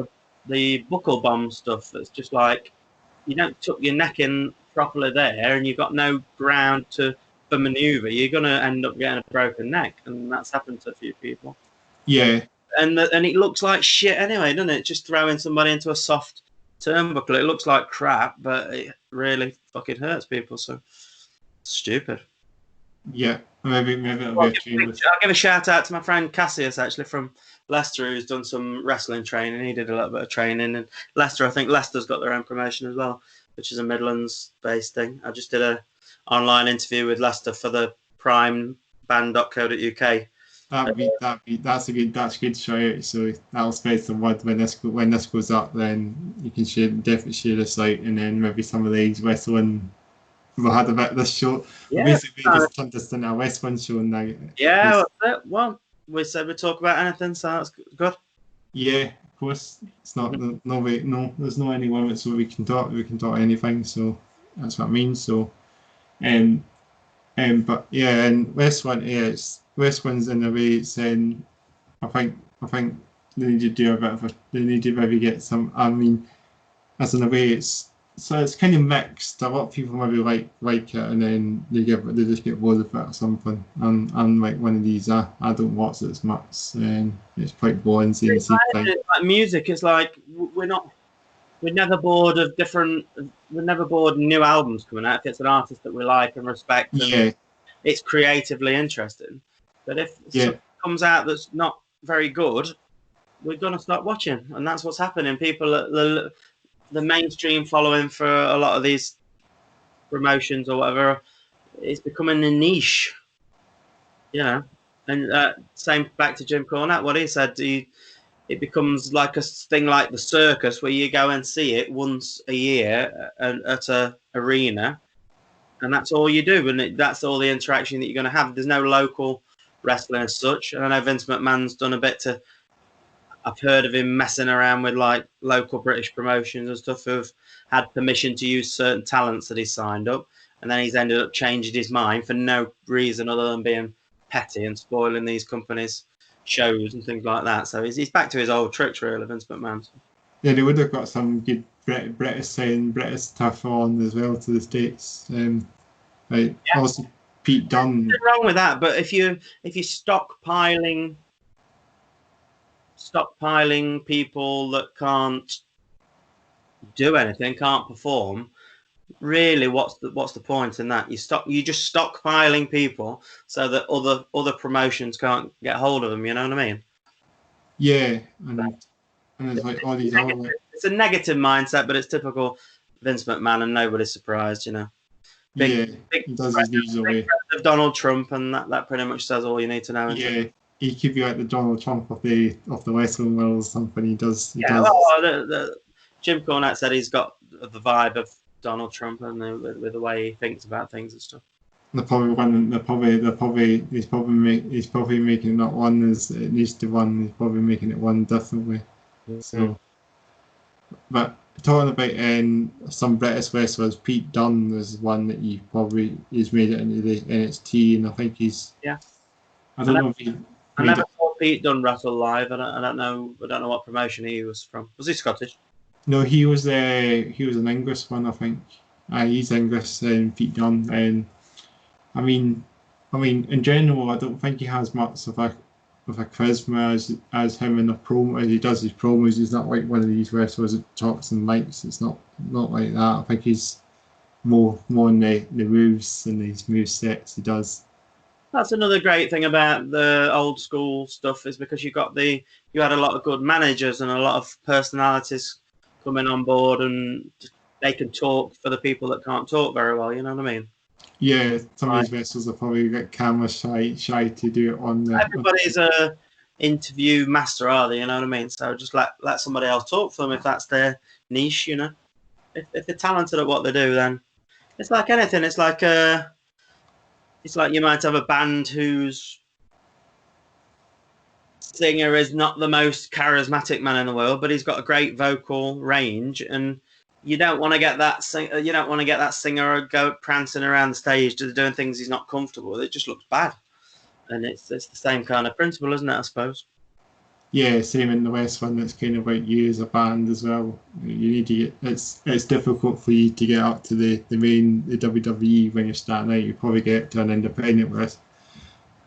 [SPEAKER 2] the buckle bomb stuff. That's just like you don't tuck your neck in properly there, and you've got no ground for manoeuvre. You're gonna end up getting a broken neck, and that's happened to a few people.
[SPEAKER 1] Yeah.
[SPEAKER 2] And it looks like shit anyway, doesn't it? Just throwing somebody into a soft turnbuckle. It looks like crap, but it really fucking hurts people. So stupid.
[SPEAKER 1] Yeah, maybe it'll be a change.
[SPEAKER 2] I'll give a shout out to my friend Cassius, actually, from Leicester, who's done some wrestling training. He did a little bit of training in Leicester. I think Leicester's got their own promotion as well, which is a Midlands-based thing. I just did a online interview with Leicester for the primeukband.co.uk.
[SPEAKER 1] That's a good shout out. So that'll spread the word when this goes up. Then you can definitely share this out, and then maybe some of these wrestling. We had a bit of this show.
[SPEAKER 2] Yeah,
[SPEAKER 1] basically just turned this into a wrestling show now.
[SPEAKER 2] Yeah, well, we said we'd talk about anything, so that's good.
[SPEAKER 1] Yeah, of course. It's not there's no any limits, so we can talk anything. So that's what I mean. So, but yeah, and wrestling's in a way. It's I think they need to do a bit of they need to maybe get some. I mean, as in a way, it's kind of mixed. A lot of people maybe like it, and then they just get bored of it or something. And like one of these, I don't watch it as much, and it's quite boring seeing the same thing.
[SPEAKER 2] Like music, it's like we're never bored of new albums coming out if it's an artist that we like and respect, and it's creatively interesting. But if something comes out that's not very good, we're gonna stop watching, and that's what's happening. People the mainstream following for a lot of these promotions or whatever is becoming a niche, and same back to Jim Cornette, what he said, it becomes like a thing like the circus where you go and see it once a year at a arena, and that's all you do, and that's all the interaction that you're going to have. There's no local wrestling as such, and I know Vince McMahon's done a bit I've heard of him messing around with like local British promotions and stuff who've had permission to use certain talents that he's signed up, and then he's ended up changing his mind for no reason other than being petty and spoiling these companies' shows and things like that. So he's back to his old tricks, really, Vince McMahon.
[SPEAKER 1] Yeah, they would have got some good British stuff on as well to the States. Also Pete Dunne.
[SPEAKER 2] Nothing wrong with that, but if you stockpiling people that can't do anything, can't perform, really what's the point in that? You just stockpiling people so that other promotions can't get hold of them, you know what I mean?
[SPEAKER 1] Yeah, and it's like all these
[SPEAKER 2] it's a negative mindset, but it's typical Vince McMahon, and nobody's surprised, Big
[SPEAKER 1] does his usually
[SPEAKER 2] of Donald Trump, and that pretty much says all you need to know.
[SPEAKER 1] Yeah. He could be like the Donald Trump of the wrestling world or something. He does.
[SPEAKER 2] Well, Jim Cornette said he's got the vibe of Donald Trump, and with the way he thinks about things and stuff.
[SPEAKER 1] He's probably making it not one as it needs to one. He's probably making it one differently. Mm-hmm. So, but talking about some British wrestlers, Pete Dunne is one that he's made it into the NXT, and I think he's. Yeah. I don't know if he.
[SPEAKER 2] I never saw Pete Dunne wrestle live. I don't know what promotion he was from. Was he Scottish?
[SPEAKER 1] No, he was an English one, I think. He's English, Pete Dunne, and I mean, in general, I don't think he has much of a with a charisma as him in the promo. As he does his promos, he's not like one of these wrestlers that talks and mics. It's not like that. I think he's more on the moves and these move sets he does.
[SPEAKER 2] That's another great thing about the old school stuff, is because you had a lot of good managers and a lot of personalities coming on board, and they can talk for the people that can't talk very well. You know what I mean?
[SPEAKER 1] Yeah, some of these wrestlers are probably get camera shy to do it on the.
[SPEAKER 2] Everybody's a interview master, are they? You know what I mean? So just let somebody else talk for them if that's their niche. You know, if they're talented at what they do, then it's like anything. It's like you might have a band whose singer is not the most charismatic man in the world, but he's got a great vocal range, and you don't want to get that singer go prancing around the stage doing things he's not comfortable with. It just looks bad, and it's the same kind of principle, isn't it? I suppose.
[SPEAKER 1] Yeah, same in the West one. That's kind of like you as a band as well. You need to get. It's difficult for you to get up to the WWE when you're starting out. You probably get to an independent wrestler.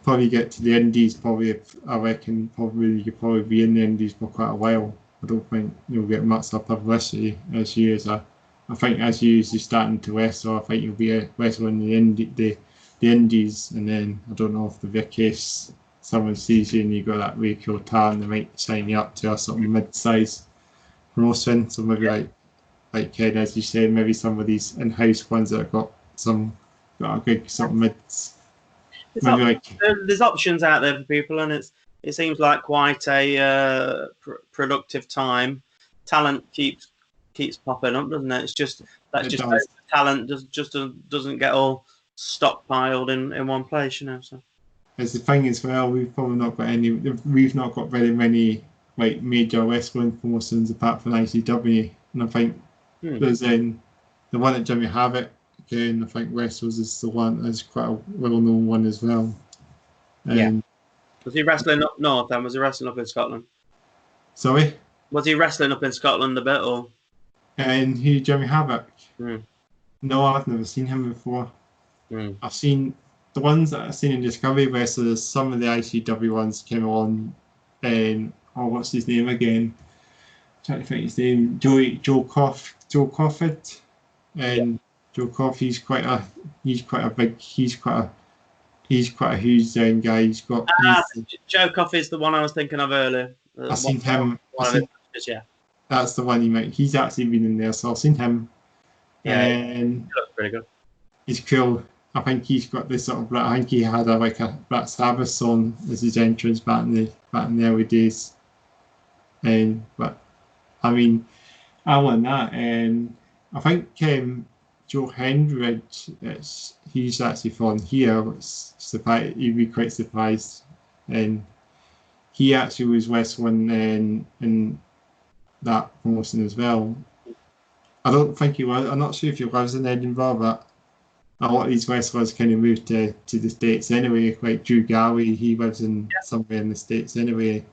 [SPEAKER 1] Probably get to the indies. I reckon you could probably be in the indies for quite a while. I don't think you'll get much publicity as I think as you're starting to wrestle, I think you'll be wrestling the indies, and then I don't know if the case someone sees you and you got that really cool talent, they might sign you up to a sort of mid-size promotion. So maybe like Ken, as you say, maybe some of these in-house ones that have got a good sort of mids.
[SPEAKER 2] There's options out there for people, and it seems like quite a productive time. Talent keeps popping up, doesn't it? It's just talent just doesn't get all stockpiled in one place, you know. So
[SPEAKER 1] as the thing as well, we've not got very many like major wrestling promotions apart from ICW, and I think there's the one at Jimmy Havoc. Again, I think Wrestles is the one that's quite a well-known one as well.
[SPEAKER 2] Yeah. Was he wrestling up north, and was he wrestling up in Scotland?
[SPEAKER 1] Sorry?
[SPEAKER 2] Was he wrestling up in Scotland a bit, or?
[SPEAKER 1] And who, Jimmy Havoc? No, I've never seen him before. I've seen the ones that I've seen in Discovery Wrestlers. Some of the ICW ones came on, and what's his name again? I'm trying to think his name. Joe Crawford, and Joe Crawford. He's quite a huge guy. He's got.
[SPEAKER 2] Joe Coffey is the one I was thinking of earlier.
[SPEAKER 1] I've seen him. That's the one he made. He's actually been in there, so I've seen him.
[SPEAKER 2] Yeah,
[SPEAKER 1] and
[SPEAKER 2] he looks pretty good.
[SPEAKER 1] He's cool. I think he's got this sort of. I think he had a Black Sabbath song as his entrance back in the early days. But I mean, other than that, I think Joe Hendridge, he's actually from here. You'd be quite surprised. And he actually was wrestling in that promotion as well. I don't think he was. I'm not sure if he lives in Edinburgh, but a lot of these wrestlers kind of moved to the States anyway. Like Drew Galley, he lives in somewhere in the States anyway.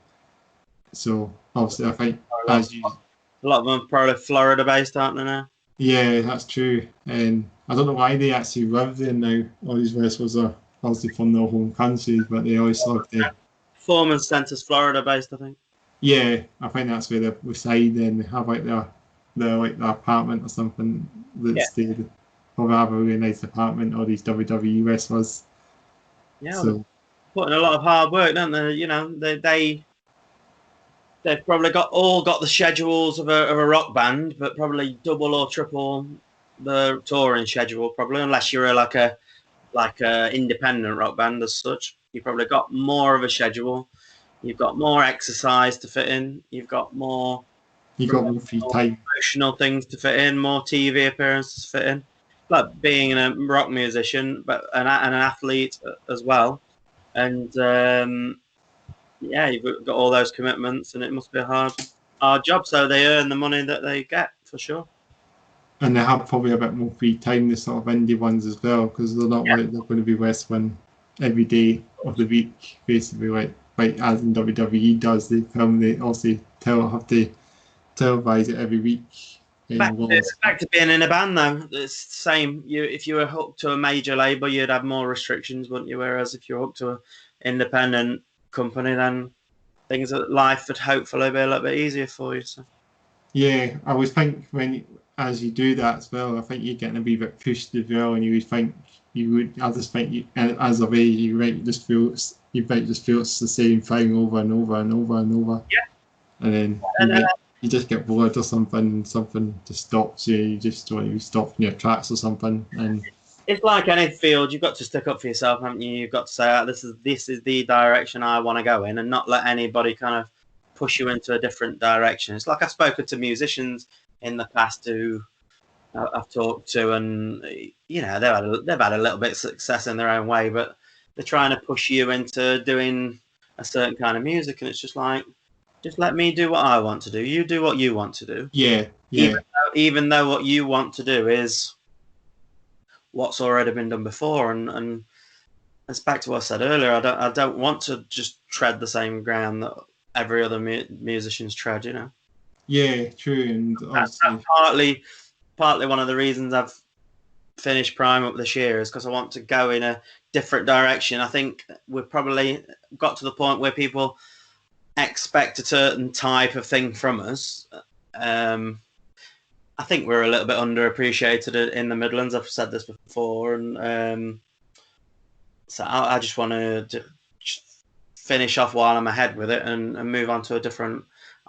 [SPEAKER 1] So obviously, I think a
[SPEAKER 2] lot of them are probably Florida based, aren't they now?
[SPEAKER 1] Yeah, that's true. And I don't know why they actually live there now. All these wrestlers are obviously from their home countries, but they always love the
[SPEAKER 2] Performance Center's Florida based, I think.
[SPEAKER 1] Yeah, I think that's where they reside, and they have like their apartment or something. They probably have a really nice apartment. All these WWE wrestlers.
[SPEAKER 2] Yeah, so putting a lot of hard work, don't they? You know, they've probably got the schedules of a rock band, but probably double or triple the touring schedule, probably, unless you're like a independent rock band as such. You've probably got more of a schedule. You've got more exercise to fit in. You've got more
[SPEAKER 1] free time,
[SPEAKER 2] emotional things to fit in, more TV appearances to fit in. Like being a rock musician, but an athlete as well, and you've got all those commitments, and it must be a hard job. So they earn the money that they get for sure.
[SPEAKER 1] And they have probably a bit more free time, the sort of indie ones as well, because they're not like they're going to be wrestling every day of the week, basically like as in WWE does. They also have to televise it every week.
[SPEAKER 2] Back to being in a band though, it's the same. If you were hooked to a major label, you'd have more restrictions, wouldn't you? Whereas if you're hooked to an independent company, then life would hopefully be a little bit easier for you. So.
[SPEAKER 1] Yeah, I always think as you do that as well, I think you're getting a wee bit pushed as well, and you would think I just think as a way you might just feel it's the same thing over and over and over and over.
[SPEAKER 2] Yeah.
[SPEAKER 1] And then you just get bored or something just stops you. You just want to stop in your tracks or something. And
[SPEAKER 2] it's like any field, you've got to stick up for yourself, haven't you? You've got to say, this is the direction I want to go in, and not let anybody kind of push you into a different direction. It's like I've spoken to musicians in the past who I've talked to, and they've had a little bit of success in their own way, but they're trying to push you into doing a certain kind of music, and it's just like, just let me do what I want to do. You do what you want to do.
[SPEAKER 1] Yeah.
[SPEAKER 2] Even though what you want to do is what's already been done before, and it's back to what I said earlier. I don't want to just tread the same ground that every other musician's tread.
[SPEAKER 1] Yeah, true, and
[SPEAKER 2] that's partly one of the reasons I've finished Prime Up this year is because I want to go in a different direction. I think we've probably got to the point where people expect a certain type of thing from us. I think we're a little bit underappreciated in the Midlands. I've said this before, and so I just want to finish off while I'm ahead with it and move on to a different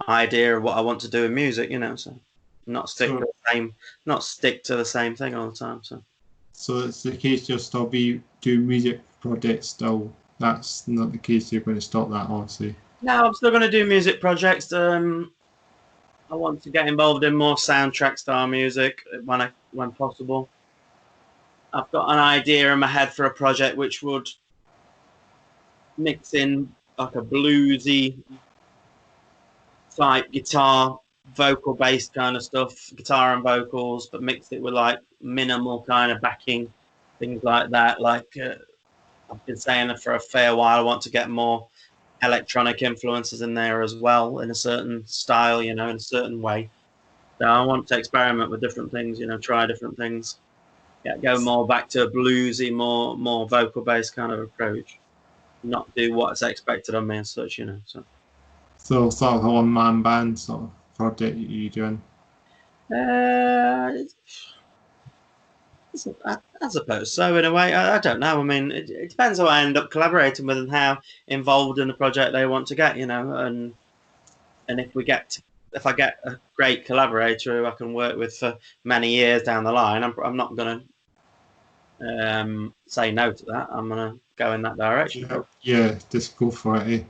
[SPEAKER 2] idea of what I want to do in music. So not stick to the same thing all the time.
[SPEAKER 1] So it's the case you'll still be doing music projects still. That's not the case. You're going to stop that, obviously.
[SPEAKER 2] No, I'm still going to do music projects. I want to get involved in more soundtrack style music when possible. I've got an idea in my head for a project which would mix in like a bluesy type guitar, vocal based kind of stuff, guitar and vocals, but mix it with like minimal kind of backing, things like that. Like I've been saying that for a fair while, I want to get more electronic influences in there as well, in a certain style, in a certain way. So I want to experiment with different things, try different things. Yeah, go more back to a bluesy, more vocal based kind of approach. Not do what's expected of me as such,
[SPEAKER 1] So sort of a one-man band sort of project you're doing?
[SPEAKER 2] I suppose so, in a way. I don't know. I mean, it depends who I end up collaborating with and how involved in the project they want to get, and if I get a great collaborator who I can work with for many years down the line, I'm not going to say no to that. I'm going to go in that direction.
[SPEAKER 1] Yeah, just go for it.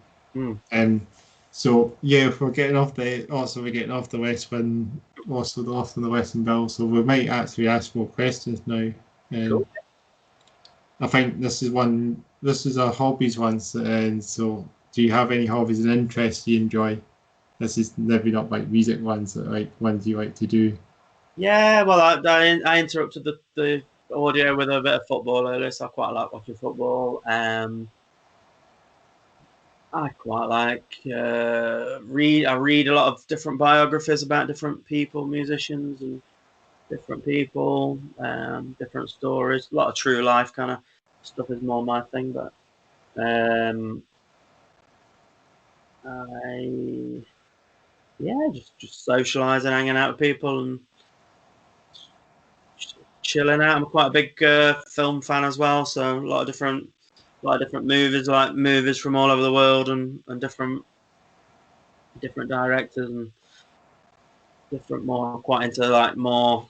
[SPEAKER 1] So yeah, if we're getting off the West Wind, also off on the Western Bill, so we might actually ask more questions now.
[SPEAKER 2] Cool.
[SPEAKER 1] I think this is a hobbies one. So do you have any hobbies and interests you enjoy? This is maybe not like music ones, but like ones you like to do.
[SPEAKER 2] Yeah, well, I interrupted the audio with a bit of football earlier, so I quite like watching football. I quite like read. I read a lot of different biographies about different people, musicians, and different people, different stories. A lot of true life kind of stuff is more my thing, but just socialising, hanging out with people, and chilling out. I'm quite a big film fan as well, so a lot of different movies, like movies from all over the world, and different directors and quite into like more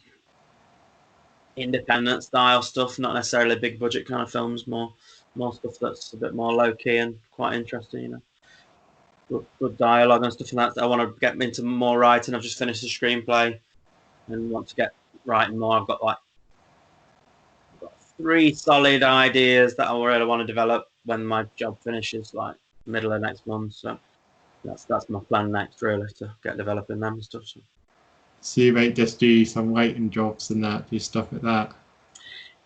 [SPEAKER 2] independent style stuff, not necessarily big budget kind of films, more stuff that's a bit more low key and quite interesting, good dialogue and stuff like that. I want to get into more writing. I've just finished the screenplay and want to get writing more. I've got 3 solid ideas that I really want to develop when my job finishes, like middle of next month. So that's my plan next, really, to get developing them and stuff.
[SPEAKER 1] So you might just do some writing jobs and that, do stuff like that.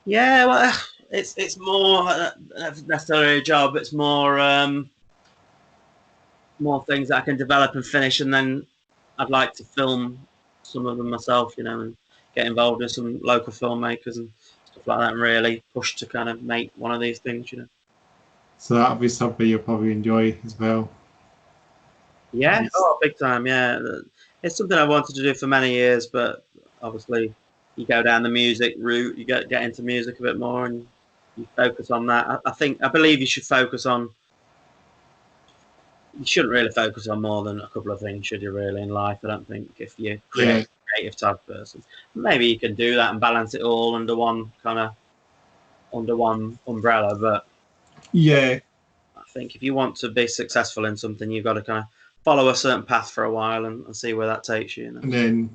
[SPEAKER 2] Yeah, well, it's more necessarily a job. It's more things that I can develop and finish, and then I'd like to film some of them myself, and get involved with some local filmmakers and stuff like that, and really push to kind of make one of these things,
[SPEAKER 1] So that'll be something you'll probably enjoy as well.
[SPEAKER 2] Yeah, oh, big time. Yeah, it's something I wanted to do for many years, but obviously, you go down the music route, you get into music a bit more, and you focus on that. I believe you should focus on. You shouldn't really focus on more than a couple of things, should you? Really, in life, I don't think if you're creative type of person, maybe you can do that and balance it all under one umbrella. But
[SPEAKER 1] yeah,
[SPEAKER 2] I think if you want to be successful in something, you've got to kind of follow a certain path for a while and see where that takes you.
[SPEAKER 1] And then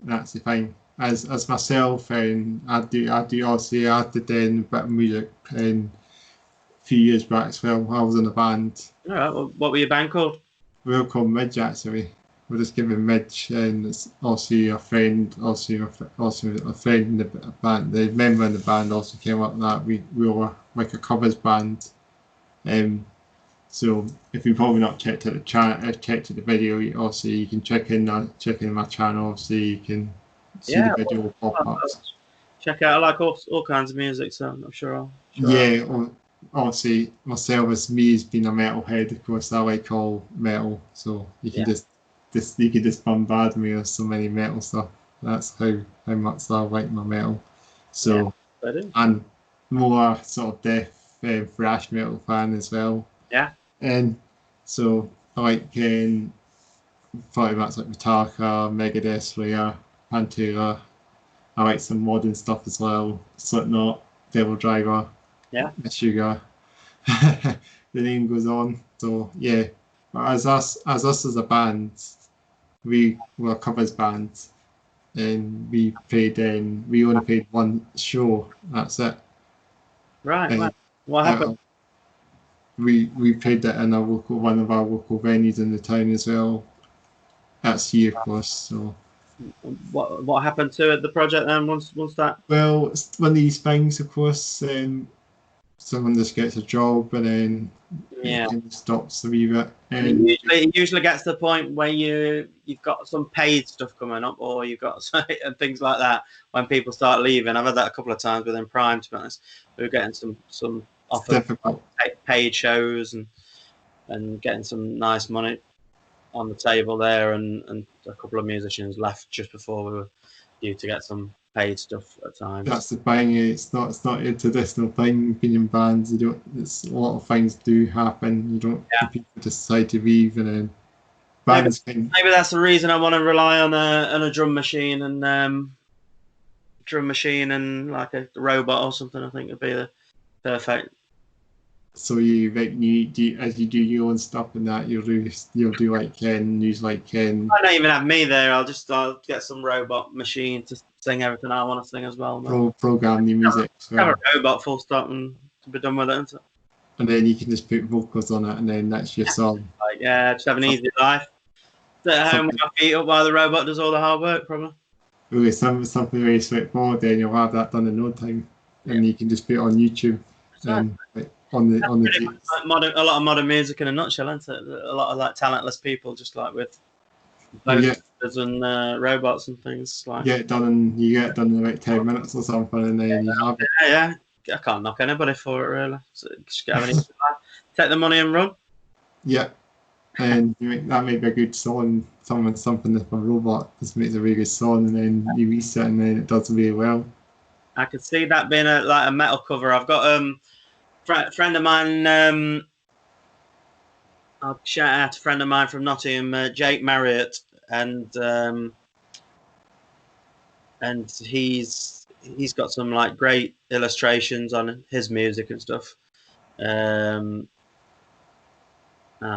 [SPEAKER 1] that's the thing. As myself, and I do obviously I did a bit of music a few years back as well. I was in a band.
[SPEAKER 2] All right. Well, what were your band called?
[SPEAKER 1] We were called Midge actually. We're just giving Midge, and it's also a friend, also a friend in the band. The member in the band also came up with that. We were like a covers band. So if you've probably not checked out the video, also you can check in my channel. Obviously you can see the video pop-ups.
[SPEAKER 2] Check out. I like all kinds of music, so I'm sure
[SPEAKER 1] obviously myself as me as being a metalhead, of course I like all metal. So you can just bombard me with so many metal stuff. That's how much I like my metal. So and more sort of death thrash metal fan as well.
[SPEAKER 2] Yeah.
[SPEAKER 1] And so I like probably bands like Metallica, Megadeth, Slayer, Pantera. I like some modern stuff as well. Slipknot, Devil Driver, Sugar. The name goes on. So yeah, but as us as a band, we were a covers band, and we only played one show. That's it.
[SPEAKER 2] Right. What happened?
[SPEAKER 1] We played that in one of our local venues in the town as well. That's here, of course. So,
[SPEAKER 2] what happened to the project then? Once that?
[SPEAKER 1] Well, it's one of these things, of course. Someone just gets a job and then it stops a wee bit.
[SPEAKER 2] And it usually gets to the point where you've got some paid stuff coming up, or you've got and things like that. When people start leaving, I've had that a couple of times within Prime. To be honest, we were getting some offers, paid shows, and getting some nice money on the table there, and a couple of musicians left just before we were due to get some paid stuff at times.
[SPEAKER 1] That's the thing. It's not a traditional thing being in bands. It's a lot of things do happen. You don't people decide to leave, and then bands
[SPEAKER 2] maybe that's the reason I want to rely on a drum machine and like a robot or something. I think would be the perfect.
[SPEAKER 1] So as you do your own stuff and that, you'll do like Ken, use like Ken.
[SPEAKER 2] I don't even have me there. I'll get some robot machine to sing everything I want to sing as well.
[SPEAKER 1] Program the music.
[SPEAKER 2] Have a robot full stop and be done with it, isn't it?
[SPEAKER 1] And then you can just put vocals on it, and then that's your song.
[SPEAKER 2] Just have an easy life. Sit at home with my feet up while the robot does all the hard work, probably.
[SPEAKER 1] Really, something very straightforward. Then you'll have that done in no time, and you can just put it on YouTube. And on the
[SPEAKER 2] modern, a lot of modern music in a nutshell, isn't it? A lot of like talentless people, just like with posters and robots and things. Like
[SPEAKER 1] you get it done in like 10 minutes or something, and then you have it.
[SPEAKER 2] Yeah, I can't knock anybody for it really. So just take the money and run.
[SPEAKER 1] Yeah, and that may be a good song. Something that's a robot just makes a really good song, and then you reset, and then it does really well.
[SPEAKER 2] I could see that being a metal cover. I've got friend of mine. I'll shout out a friend of mine from Nottingham, Jake Marriott, and he's got some like great illustrations on his music and stuff. I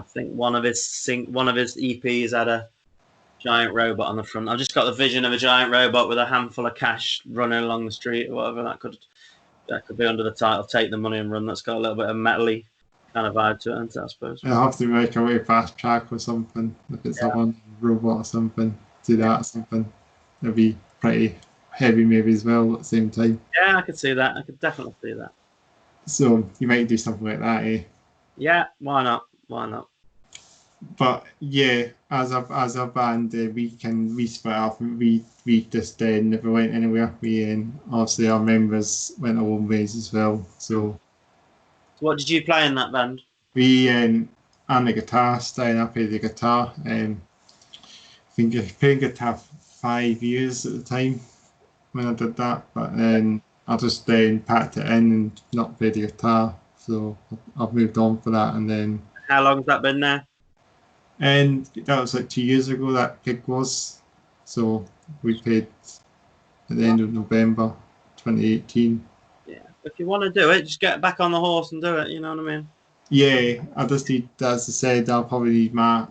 [SPEAKER 2] think one of his EPs had a giant robot on the front. I've just got the vision of a giant robot with a handful of cash running along the street or whatever. That could be under the title "Take the Money and Run." That's got a little bit of metally kind of vibe to it, I suppose.
[SPEAKER 1] I'll have to make a really fast track or something. If it's someone robot or something, do that or something. It'll be pretty heavy maybe as well at the same time.
[SPEAKER 2] Yeah, I could see that. I could definitely see that.
[SPEAKER 1] So you might do something like that, eh?
[SPEAKER 2] Yeah, why not?
[SPEAKER 1] But yeah, as a band, we split up. We just never went anywhere. We obviously our members went our own ways as well. So
[SPEAKER 2] So what did you play in that band?
[SPEAKER 1] I'm a guitarist, and I play the guitar. I think I played guitar 5 years at the time when I did that, but then I just then packed it in and not played the guitar. So I've moved on for that, and then.
[SPEAKER 2] How long has that been now?
[SPEAKER 1] And that was like 2 years ago that gig was. So we played at the end of November 2018.
[SPEAKER 2] Yeah. If you want to do it, just get back on the horse and do it. You know what I mean?
[SPEAKER 1] Yeah, I just need, as I said, I'll need my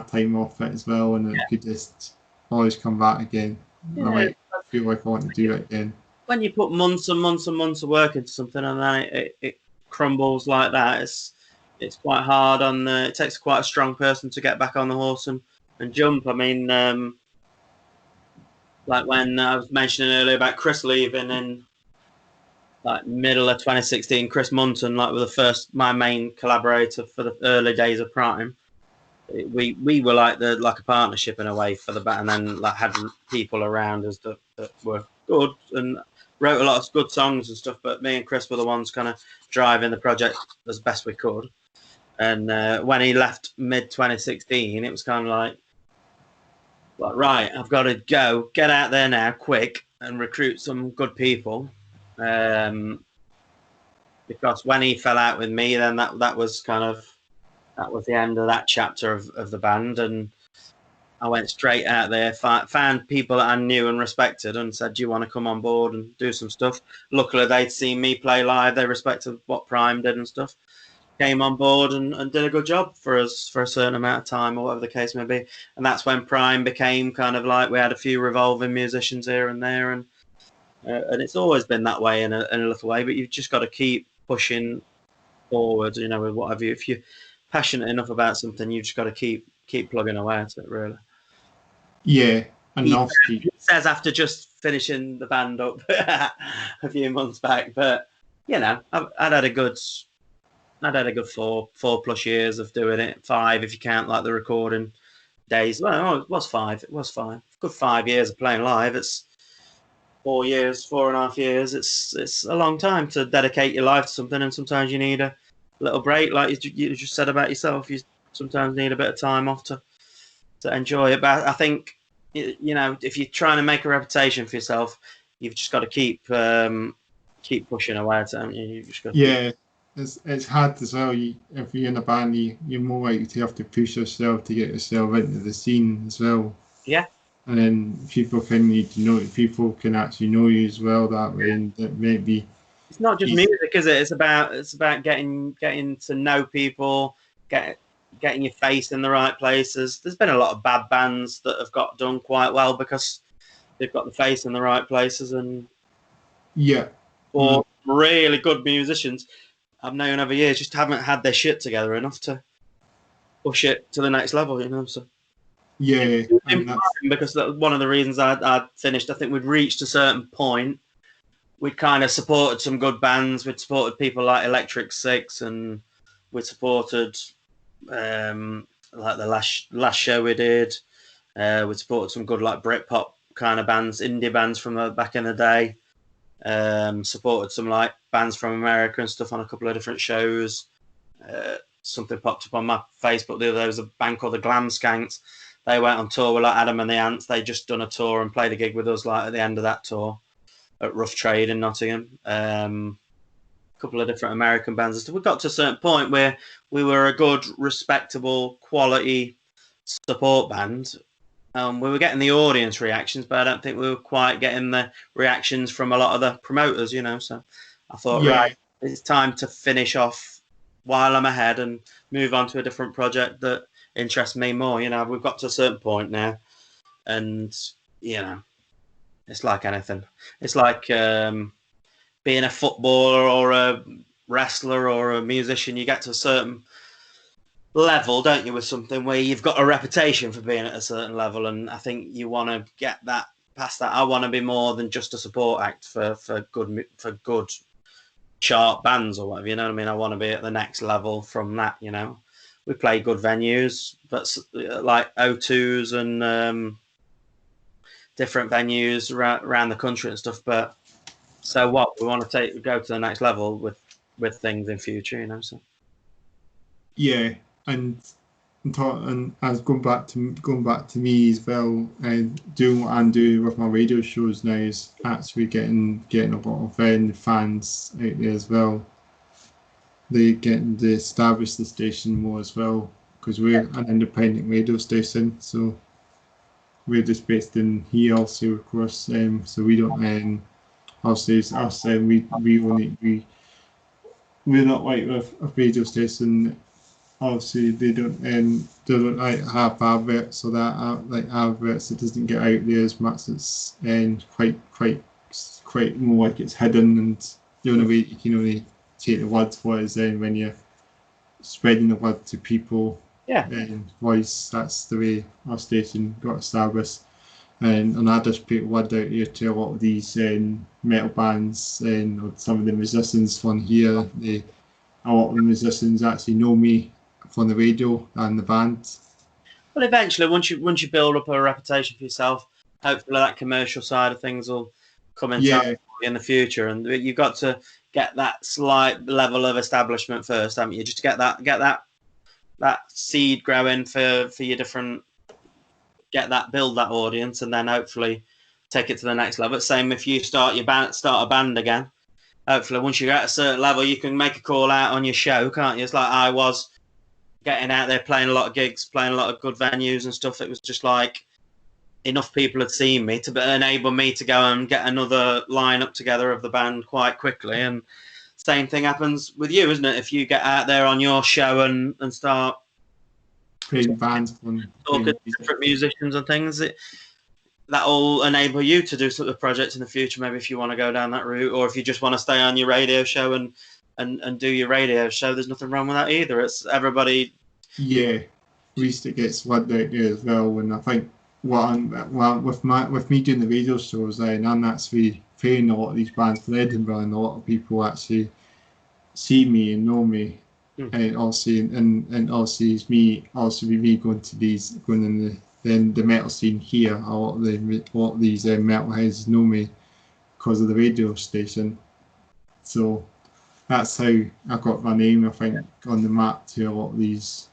[SPEAKER 1] time off it as well, and it could just always come back again. I might feel like I want to do it again.
[SPEAKER 2] When you put months and months and months of work into something and then it crumbles like that, it's quite hard it takes quite a strong person to get back on the horse and jump. I mean, like when I was mentioning earlier about Chris leaving in like middle of 2016, Chris Munton, like was my main collaborator for the early days of Prime. We were like a partnership in a way for the band, and then like had people around us that were good and wrote a lot of good songs and stuff. But me and Chris were the ones kind of driving the project as best we could. And when he left mid 2016, it was kind of like, right, I've got to get out there now, quick, and recruit some good people. Because when he fell out with me, then that was the end of that chapter of the band, and I went straight out there, found people that I knew and respected, and said, "Do you want to come on board and do some stuff?" Luckily, they'd seen me play live; they respected what Prime did and stuff. Came on board and did a good job for us for a certain amount of time, or whatever the case may be. And that's when Prime became kind of like we had a few revolving musicians here and there, and it's always been that way in a little way. But you've just got to keep pushing forward, with whatever. If you're passionate enough about something, you've just got to keep plugging away at it, really.
[SPEAKER 1] Yeah, and
[SPEAKER 2] he says after just finishing the band up a few months back, but I'd had a good 4+ years of doing it. 5 if you count like the recording days. Well, it was 5. It was 5. Good 5 years of playing live. It's 4.5 years. It's a long time to dedicate your life to something, and sometimes you need a little break, like you just said about yourself. You sometimes need a bit of time off to enjoy it. But I think if you're trying to make a reputation for yourself, you've just got to keep pushing away at it, haven't you? You've just got to
[SPEAKER 1] It's hard as well. If you're in a band, you're more likely to have to push yourself to get yourself into the scene as well.
[SPEAKER 2] Yeah.
[SPEAKER 1] And then people can actually know you as well that way, and that maybe.
[SPEAKER 2] It's not just music, is it? It's about getting to know people, getting your face in the right places. There's been a lot of bad bands that have got done quite well because they've got the face in the right places, and or really good musicians I've known over years just haven't had their shit together enough to push it to the next level, So because one of the reasons I finished, I think we'd reached a certain point. We'd kind of supported some good bands. We'd supported people like Electric Six, and we supported like the last show we did. We supported some good like Britpop kind of bands, indie bands from the back in the day. Supported some like bands from America and stuff on a couple of different shows. Something popped up on my Facebook the other day. There was a band called the Glam Skanks. They went on tour with like Adam and the Ants. They just done a tour and played a gig with us like at the end of that tour at Rough Trade in Nottingham. A couple of different American bands and stuff. We got to a certain point where we were a good, respectable, quality support band. We were getting the audience reactions, but I don't think we were quite getting the reactions from a lot of the promoters, So I thought, right, it's time to finish off while I'm ahead and move on to a different project that interests me more. We've got to a certain point now, and it's like anything. It's like being a footballer or a wrestler or a musician. You get to a certain level, don't you, with something where you've got a reputation for being at a certain level, and I think you want to get that past that. I want to be more than just a support act for good chart bands or whatever. You know what I mean? I want to be at the next level from that. We play good venues, but like O2s and different venues around the country and stuff. But so what? We want to go to the next level with with things in future, you know. So
[SPEAKER 1] yeah, and as going back to me as well, and doing what I'm doing with my radio shows now is actually getting a lot of fans out there as well. They getting to establish the station more as well, because we're an independent radio station, so we're just based in here also, of course. So we don't obviously it's us. We're not like with a radio station. Obviously, they don't like have adverts, so that like adverts, it doesn't get out there as much. It's quite more like it's hidden, and the only way you can only take the word for it is then when you're spreading the word to people.
[SPEAKER 2] yeah,
[SPEAKER 1] Voice. That's the way our station got established, and I just put word out here to a lot of these metal bands and some of the musicians from here. A lot of the musicians actually know me from the radio and the band.
[SPEAKER 2] well, eventually, once you build up a reputation for yourself, hopefully that commercial side of things will come into in the future. And you've got to get that slight level of establishment first, haven't you? Just to get that seed growing for your different, build that audience, and then hopefully take it to the next level. Same if you start a band again. Hopefully, once you're at a certain level, you can make a call out on your show, can't you? It's like I was getting out there, playing a lot of gigs, playing a lot of good venues and stuff. It was just like enough people had seen me to enable me to go and get another lineup together of the band quite quickly. And same thing happens with you, isn't it? If you get out there on your show and start
[SPEAKER 1] playing bands,
[SPEAKER 2] talking to different musicians and things, that'll enable you to do sort of projects in the future, maybe if you want to go down that route, or if you just want to stay on your radio show and do your radio show, there's nothing wrong with that either. It's everybody.
[SPEAKER 1] Yeah, at least it gets word out there as well. And I think with me doing the radio shows, I'm actually playing a lot of these bands for Edinburgh, and a lot of people actually see me and know me. And also, and also it's me going in the metal scene here. A lot of these metalheads know me because of the radio station. So that's how I got my name, I think, on the map to a lot of these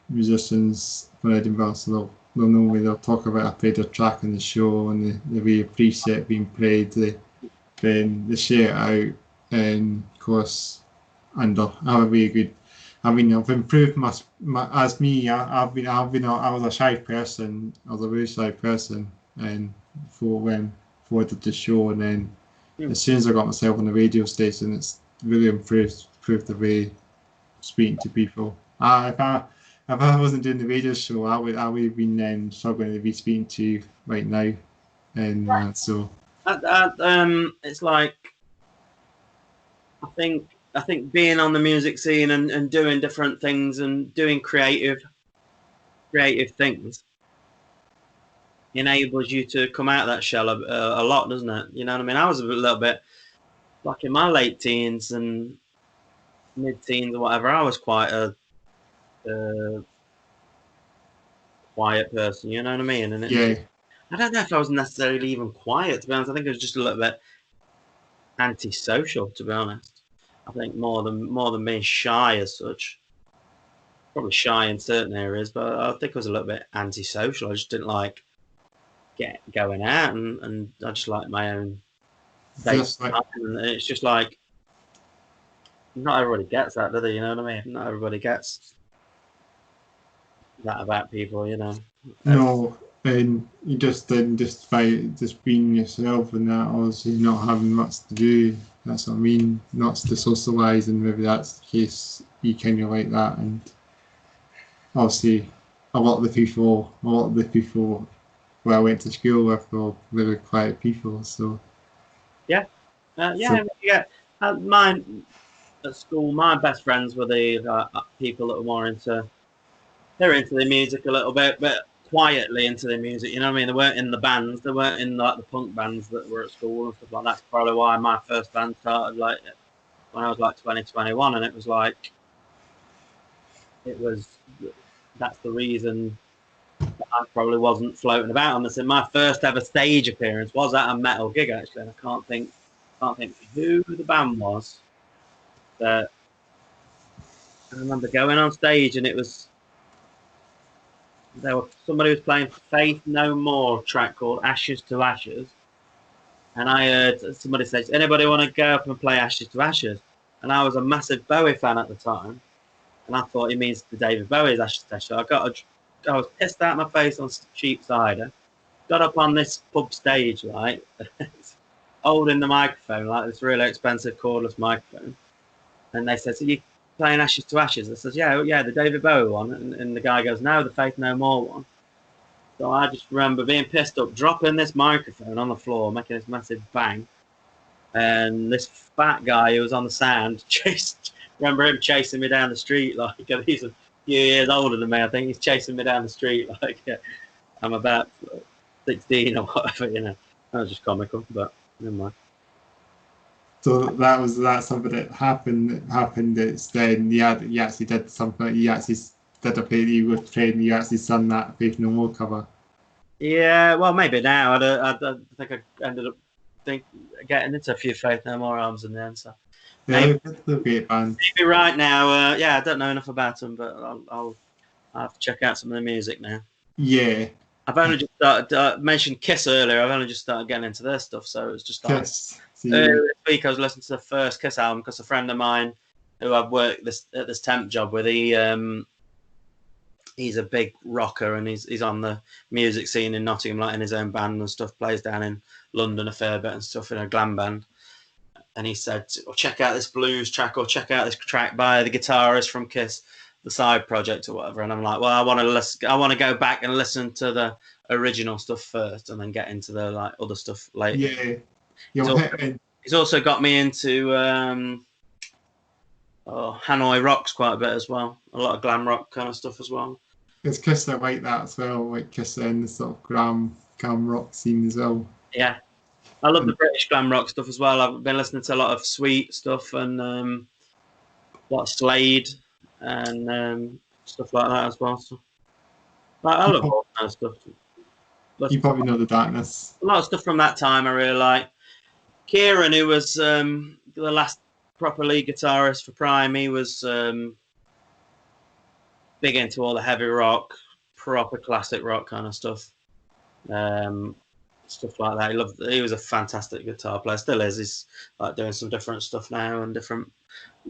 [SPEAKER 1] musicians from Edinburgh. So they'll know me. They'll talk about I played a track on the show and the way a preset being played. Then they share it out, and of course. And I have a really good. I mean, I've improved my as me. I was a shy person. I was a very shy person, and before I did the show, and then as soon as I got myself on the radio station, it's really improved the way of speaking to people. If I wasn't doing the radio show, I would have been struggling to be speaking to you right now, and so.
[SPEAKER 2] It's like I think being on the music scene and doing different things and doing creative things enables you to come out of that shell a lot, doesn't it? You know what I mean? I was a little bit like in my late teens and mid-teens or whatever. I was quite a quiet person, you know what I mean? And I don't know if I was necessarily even quiet, to be honest. I think it was just a little bit antisocial, to be honest. I think more than being shy as such. Probably shy in certain areas, but I think I was a little bit antisocial. I just didn't like going out, and I just like my own days. And it's just like not everybody gets that, do they? You know what I mean? Not everybody gets that about people, you know.
[SPEAKER 1] No, and you just by just being yourself and that, obviously not having much to do. That's what I mean. Not to socialise, and maybe that's the case. You kind of like that, and obviously a lot of the people where I went to school with were really quiet people. So
[SPEAKER 2] mine at school. My best friends were the people that were more into. They're into the music a little bit, but quietly into the music. You know what I mean? They weren't in the bands. They weren't in like the punk bands that were at school and stuff like that. That's probably why my first band started like when I was like 20, 21, and it was like that's the reason that I probably wasn't floating about on this. And my first ever stage appearance was at a metal gig actually, and I can't think who the band was, I remember going on stage and somebody was playing Faith No More track called Ashes to Ashes, and I heard somebody say, "Anybody want to go up and play Ashes to Ashes?" And I was a massive Bowie fan at the time, and I thought he means the David Bowie's Ashes to Ashes. I was pissed out of my face on cheap cider. Got up on this pub stage, like holding the microphone, like this really expensive cordless microphone, and they said, "So you playing Ashes to Ashes?" I said, yeah, the David Bowie one. And the guy goes, "No, the Faith No More one." So I just remember being pissed up, dropping this microphone on the floor, making this massive bang. And this fat guy who was on the sound remember him chasing me down the street. Like, he's a few years older than me, I think. He's chasing me down the street like I'm about 16 or whatever, you know. That was just comical, but never mind.
[SPEAKER 1] So that's something that happened. It's then you actually did something. You actually did a play that you were trained. You actually sung that Faith No More cover.
[SPEAKER 2] Yeah, well, maybe now. I think I ended up getting into a few Faith No More albums in the end. So
[SPEAKER 1] Yeah, they're a great band.
[SPEAKER 2] maybe right now, yeah, I don't know enough about them, but I'll have to check out some of the music now.
[SPEAKER 1] Yeah.
[SPEAKER 2] I've only just started, mentioned Kiss earlier. I've only just started getting into their stuff, so it's just like
[SPEAKER 1] Kiss.
[SPEAKER 2] this week I was listening to the first Kiss album because a friend of mine who I've worked at this temp job with, he's a big rocker and he's on the music scene in Nottingham, like in his own band and stuff, plays down in London a fair bit and stuff in a glam band. And he said, "Well, check out this blues track or check out this track by the guitarist from Kiss, the Side Project or whatever." And I'm like, "Well, I want to go back and listen to the original stuff first and then get into the like other stuff later."
[SPEAKER 1] Yeah.
[SPEAKER 2] He's also got me into Hanoi Rocks quite a bit as well. A lot of glam rock kind of stuff as well.
[SPEAKER 1] It's Kiss that like that as well, like Kiss in the sort of glam rock scene as well.
[SPEAKER 2] Yeah. I love the British glam rock stuff as well. I've been listening to a lot of Sweet stuff and a lot of Slade and stuff like that as well. So, I love all kind of stuff.
[SPEAKER 1] You probably know The Darkness.
[SPEAKER 2] A lot of stuff from that time I really like. Kieran, who was the last proper lead guitarist for Prime, he was big into all the heavy rock, proper classic rock kind of stuff. Stuff like that. He was a fantastic guitar player, still is. He's like doing some different stuff now and different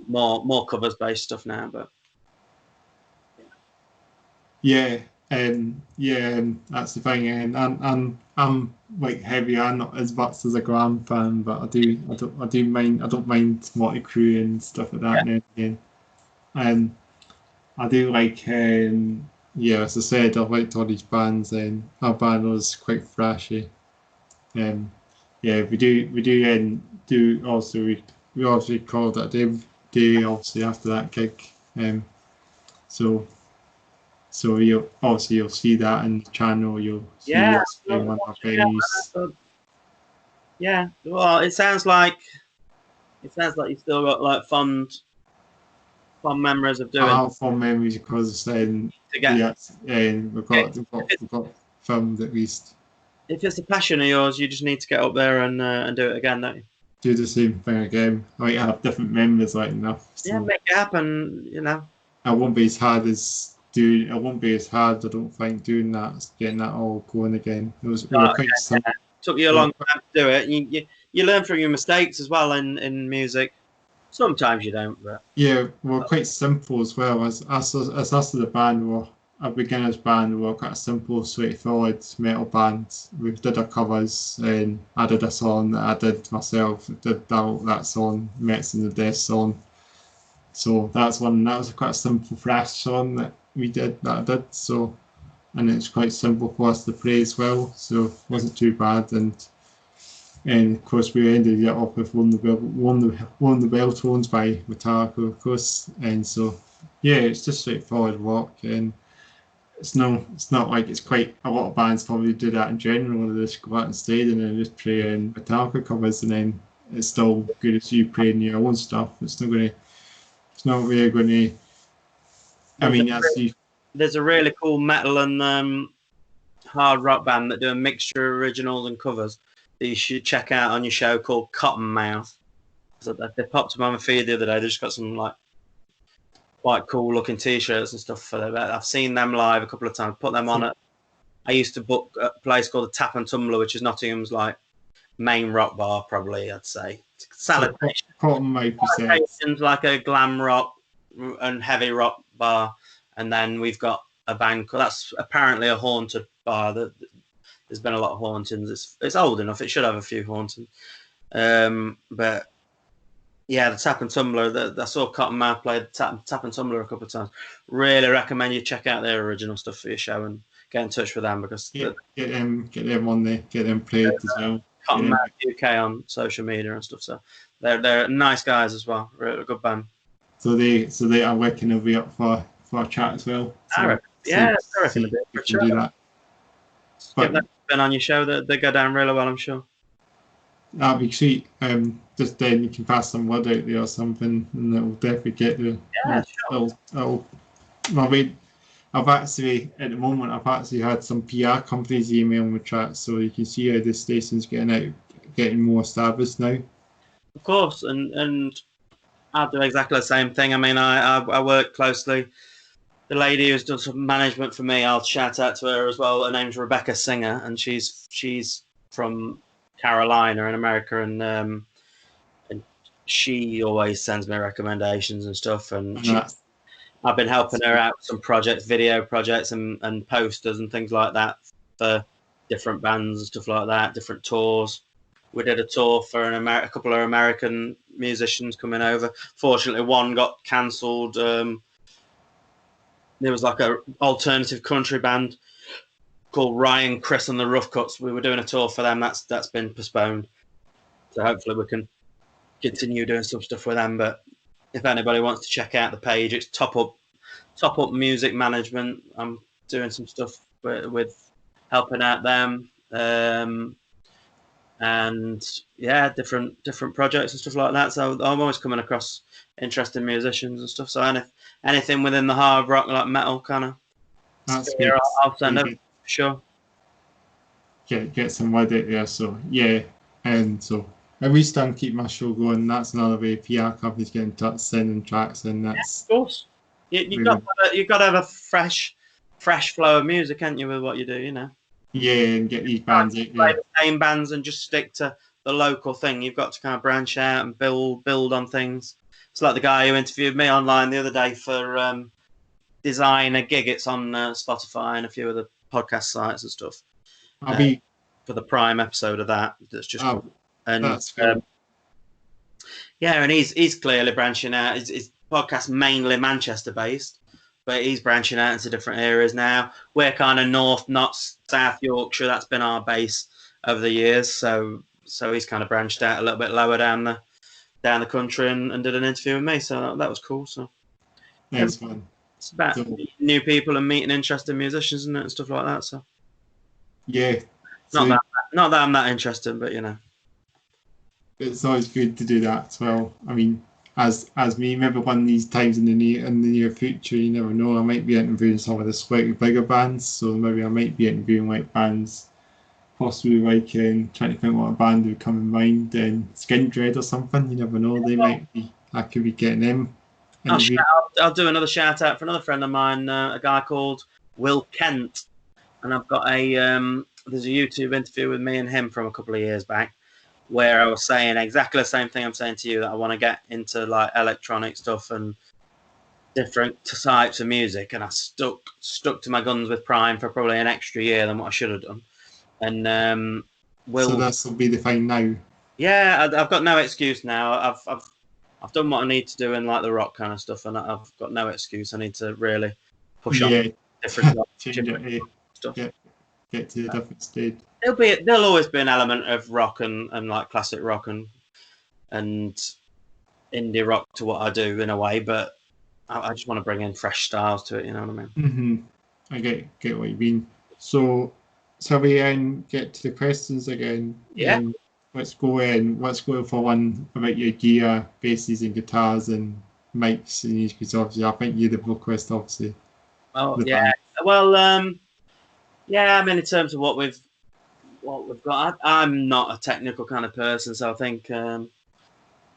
[SPEAKER 2] more covers based stuff now, but
[SPEAKER 1] that's the thing. And I'm like heavy. I'm not as much as a glam fan, but I don't mind Motley Crue and stuff like that now and again. And I do like as I said, I liked all these bands, and our band was quite thrashy. We do also we obviously called that day obviously after that gig. So you'll see that in the channel. You'll see what's going on at venues.
[SPEAKER 2] Yeah, well, it sounds like you've still got like fond memories of doing.
[SPEAKER 1] I have fond memories because we've got filmed at least.
[SPEAKER 2] If it's a passion of yours, you just need to get up there and do it again, don't you?
[SPEAKER 1] Do the same thing again. I might have different memories like enough. So
[SPEAKER 2] yeah, make it happen. You know.
[SPEAKER 1] I won't be as hard, I don't think, doing that, getting that all going again. It was quite simple.
[SPEAKER 2] Took you a long time to do it. You learn from your mistakes as well in music. Sometimes you don't, but
[SPEAKER 1] yeah, we're quite simple as well. As us as the band, we're a beginner's band. We're quite a simple, straightforward metal band. We did our covers, and I did a song that I did myself. Did that song, Mets in the Death song. So that was quite a simple, fresh song that I did. So, and it's quite simple for us to play as well. So it wasn't too bad. And of course we ended it up with one of the bell tones by Metallica, of course. And so it's just straightforward rock, and it's not like it's quite a lot of bands probably do that in general. They just go out on stage and then just play Metallica covers, and then it's still good as you playing your own stuff. It's not really going to. I mean,
[SPEAKER 2] there's a really cool metal and hard rock band that do a mixture of originals and covers that you should check out on your show called Cottonmouth. So they popped them on my feed the other day. They just got some like quite cool looking t-shirts and stuff for them. I've seen them live a couple of times. Put them on it. I used to book a place called the Tap and Tumbler, which is Nottingham's like main rock bar, probably I'd say. Salutations, like a glam rock and heavy rock bar, and then we've got a band that's apparently a haunted bar. There's been a lot of hauntings. It's old enough; it should have a few hauntings. But yeah, the Tap and Tumbler. I saw Cottonmouth play the Tap and Tumbler a couple of times. Really recommend you check out their original stuff for your show and get in touch with them because
[SPEAKER 1] get them on there, get them played as well.
[SPEAKER 2] Cottonmouth UK on social media and stuff. So they're nice guys as well. They're a good band.
[SPEAKER 1] So they are working their way up for a chat as well. So,
[SPEAKER 2] I reckon a bit.
[SPEAKER 1] You can do that.
[SPEAKER 2] But that's been on your show. They go down really well, I'm sure.
[SPEAKER 1] That'd be sweet. Just then you can pass some word out there or something, and it'll definitely get there.
[SPEAKER 2] Yeah, sure.
[SPEAKER 1] I've actually had some PR companies email me chat, so you can see how this station's getting more established now.
[SPEAKER 2] Of course, and I'll do exactly the same thing. I mean, I work closely. The lady who's done some management for me, I'll shout out to her as well. Her name's Rebecca Singer, and she's from Carolina in America, and she always sends me recommendations and stuff. And I've been helping her out with some projects, video projects, and posters and things like that for different bands and stuff like that, different tours. We did a tour for a couple of American musicians coming over. Fortunately, one got cancelled. There was like a alternative country band called Ryan, Chris and the Rough Cuts. We were doing a tour for them. That's been postponed. So hopefully we can continue doing some stuff with them. But if anybody wants to check out the page, it's Top Up Music Management. I'm doing some stuff with helping out them. And yeah, different projects and stuff like that. So I'm always coming across interesting musicians and stuff. So anything within the hard rock, like metal kind of, I'll send over for sure.
[SPEAKER 1] Get some word out there. So yeah, and so at least I can keep my show going. That's another way PR companies get in touch, sending tracks, and that's
[SPEAKER 2] of course. You've got to have a fresh flow of music, haven't you, with what you do? You know.
[SPEAKER 1] Yeah, and get these bands out
[SPEAKER 2] play the same bands and just stick to the local thing. You've got to kind of branch out and build on things. It's like the guy who interviewed me online the other day for Design a Gig. It's on Spotify and a few of the podcast sites and stuff. For the Prime episode of that. That's just
[SPEAKER 1] that's cool.
[SPEAKER 2] Yeah, and he's clearly branching out. His podcast mainly Manchester based. But he's branching out into different areas now. We're kind of north, not South Yorkshire. That's been our base over the years. So he's kind of branched out a little bit lower down the country and did an interview with me. So that was cool. So
[SPEAKER 1] that's fun.
[SPEAKER 2] It's about meeting new people and meeting interesting musicians and stuff like that. So
[SPEAKER 1] yeah,
[SPEAKER 2] not that I'm that interested, but you know,
[SPEAKER 1] it's always good to do that as well. I mean, as me, maybe one of these times in the near future, you never know. I might be interviewing some of the slightly bigger bands, so maybe I might be interviewing like bands, possibly like trying to think what a band would come in mind. Skin Dread or something. You never know. They might be. I could be getting them.
[SPEAKER 2] I'll do another shout out for another friend of mine, a guy called Will Kent, and I've got there's a YouTube interview with me and him from a couple of years back, where I was saying exactly the same thing I'm saying to you, that I want to get into like electronic stuff and different types of music, and I stuck to my guns with Prime for probably an extra year than what I should have done. And
[SPEAKER 1] so this will be the thing now.
[SPEAKER 2] Yeah, I've got no excuse now. I've done what I need to do in like the rock kind of stuff, and I've got no excuse. I need to really push on different stuff.
[SPEAKER 1] Get to a different stage.
[SPEAKER 2] There'll always be an element of rock and like classic rock and indie rock to what I do in a way, but I just want to bring in fresh styles to it. You know what I mean?
[SPEAKER 1] Mm-hmm. I get what you mean. So we get to the questions again.
[SPEAKER 2] Yeah.
[SPEAKER 1] Let's go for one about your gear, basses and guitars and mics, and because obviously I think you're the vocalist, obviously.
[SPEAKER 2] Oh yeah. Band. Well, yeah. I mean, in terms of what we've got, I'm not a technical kind of person, so I think I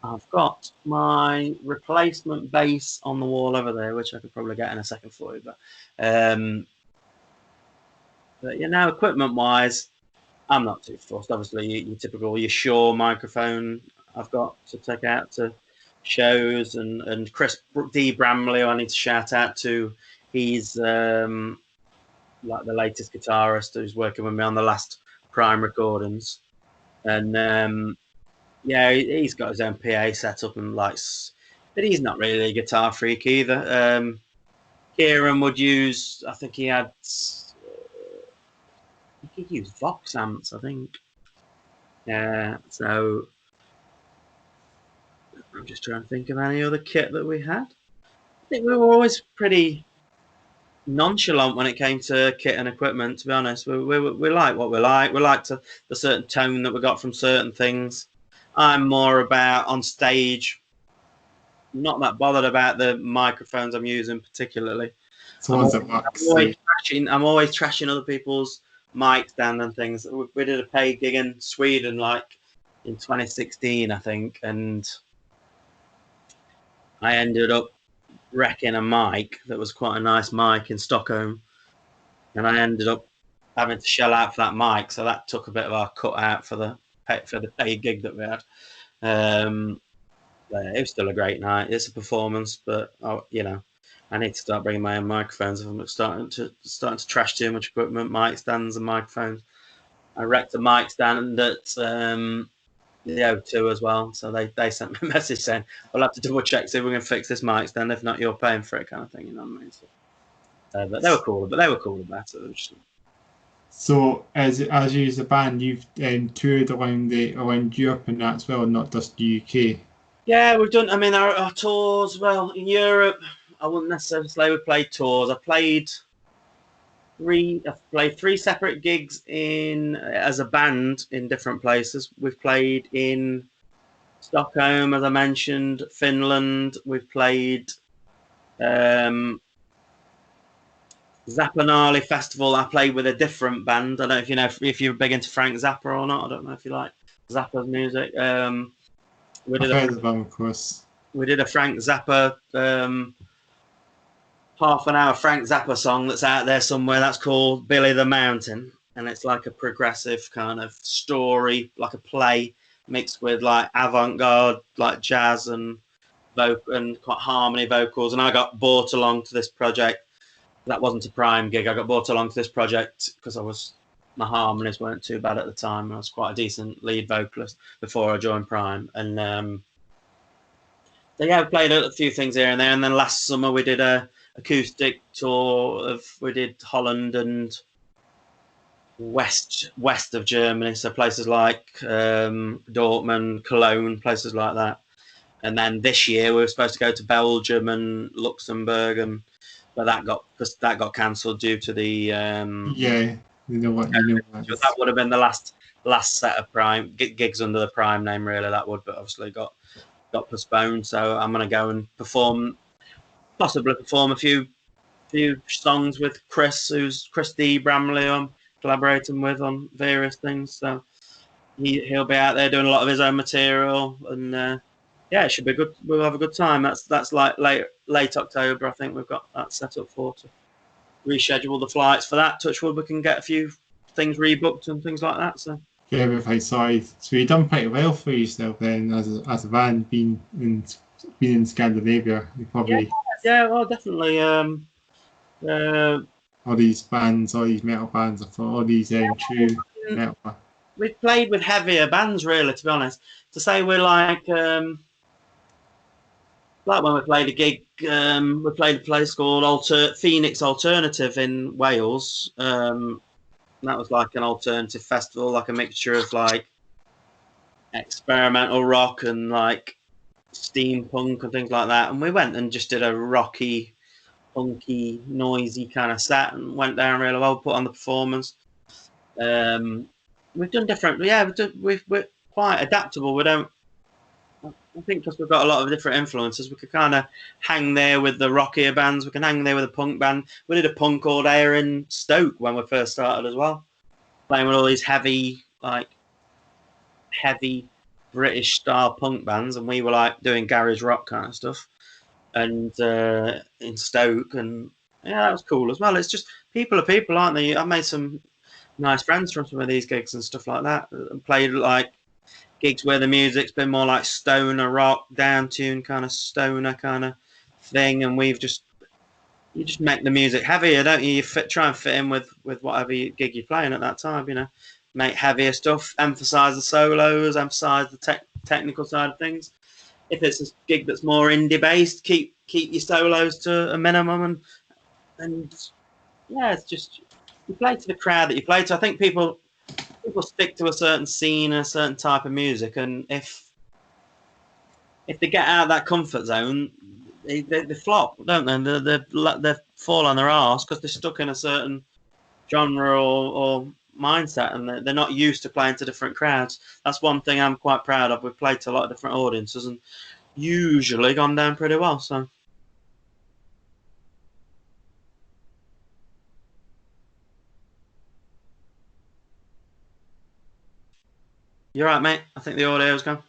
[SPEAKER 2] I've got my replacement bass on the wall over there, which I could probably get in a second for you. But you know, equipment-wise, I'm not too fussed. Obviously, your typical, your Shure microphone I've got to take out to shows, and Chris D. Bramley, who I need to shout out to. He's like the latest guitarist who's working with me on the last Prime recordings, and yeah, he's got his own PA set up and likes, but he's not really a guitar freak either. Kieran would use, I think he had, he used Vox amps, I think. Yeah, so I'm just trying to think of any other kit that we had. I think we were always pretty nonchalant when it came to kit and equipment, to be honest. We like what we like. We liked the certain tone that we got from certain things. I'm more about on stage, not that bothered about the microphones I'm using particularly.
[SPEAKER 1] So
[SPEAKER 2] I'm always trashing other people's mic stand and things. We did a paid gig in Sweden like in 2016, I think, and I ended up wrecking a mic that was quite a nice mic in Stockholm, and I ended up having to shell out for that mic, so that took a bit of our cut out for the paid gig that we had. It was still a great night. It's a performance, but you know, I need to start bringing my own microphones if I'm starting to trash too much equipment, mic stands and microphones. I wrecked a mic stand at the O2 as well, so they sent me a message saying we'll have to double check see if we can fix this mic stand. If not, you're paying for it, kind of thing. You know what I mean? So, but they were cool. But they were cool about it.
[SPEAKER 1] So as you as a band, you've toured around Europe and that as well, not just the UK.
[SPEAKER 2] Yeah, we've done. I mean, our tours. Well, in Europe, I wouldn't necessarily say we played tours. I've played three separate gigs as a band in different places. We've played in Stockholm, as I mentioned, Finland. We've played Zappanale Festival. I played with a different band. I don't know if you know if you're big into Frank Zappa or not. I don't know if you like Zappa's music.
[SPEAKER 1] I've heard of them, of course.
[SPEAKER 2] We did a Frank Zappa half an hour Frank Zappa song that's out there somewhere. That's called Billy the Mountain, and it's like a progressive kind of story, like a play mixed with like avant-garde, like jazz and quite harmony vocals. And I got brought along to this project. That wasn't a Prime gig. I got brought along to this project because my harmonies weren't too bad at the time. I was quite a decent lead vocalist before I joined Prime. And so yeah, we played a few things here and there. And then last summer we did a acoustic tour we did Holland and west of Germany. So places like Dortmund, Cologne, places like that. And then this year we were supposed to go to Belgium and Luxembourg, but that got cancelled due to the
[SPEAKER 1] You know what?
[SPEAKER 2] That would have been the last set of Prime gigs under the Prime name, really. That would, but obviously got postponed. So I'm going to go and possibly perform a few songs with Chris D. Bramley, I'm collaborating with on various things. So he'll be out there doing a lot of his own material, and it should be good. We'll have a good time. That's like late October, I think we've got that set up for to reschedule the flights for that. Touch wood, we can get a few things rebooked and things like that. So
[SPEAKER 1] yeah, but so you've done pretty well for yourself then as a band, being in Scandinavia. You probably
[SPEAKER 2] well, definitely.
[SPEAKER 1] All these bands, all these metal bands, I thought all these true metal.
[SPEAKER 2] We've played with heavier bands, really. To be honest, to say we're like when we played a gig, we played a place called Phoenix Alternative in Wales. That was like an alternative festival, like a mixture of like experimental rock and like steampunk and things like that. And we went and just did a rocky, punky, noisy kind of set and went down really well, put on the performance. We've done different, we're quite adaptable. I think because we've got a lot of different influences, we could kind of hang there with the rockier bands. We can hang there with a punk band. We did a punk all day in Stoke when we first started as well, playing with all these heavy British style punk bands, and we were like doing garage rock kind of stuff, and in Stoke, and yeah, that was cool as well. It's just people are people, aren't they? I've made some nice friends from some of these gigs and stuff like that, and played like gigs where the music's been more like stoner rock, down tune kind of stoner kind of thing, and you just make the music heavier, don't you? Try and fit in with whatever gig you're playing at that time, you know. Make heavier stuff, emphasize the solos, emphasize the technical side of things. If it's a gig that's more indie based, keep your solos to a minimum, and yeah, it's just you play to the crowd that you play to. I think people stick to a certain scene, a certain type of music, and if they get out of that comfort zone, they flop, don't they? They fall on their arse because they're stuck in a certain genre or mindset, and they're not used to playing to different crowds. That's one thing I'm quite proud of. We've played to a lot of different audiences and usually gone down pretty well. So you're right, mate. I think the audio's gone.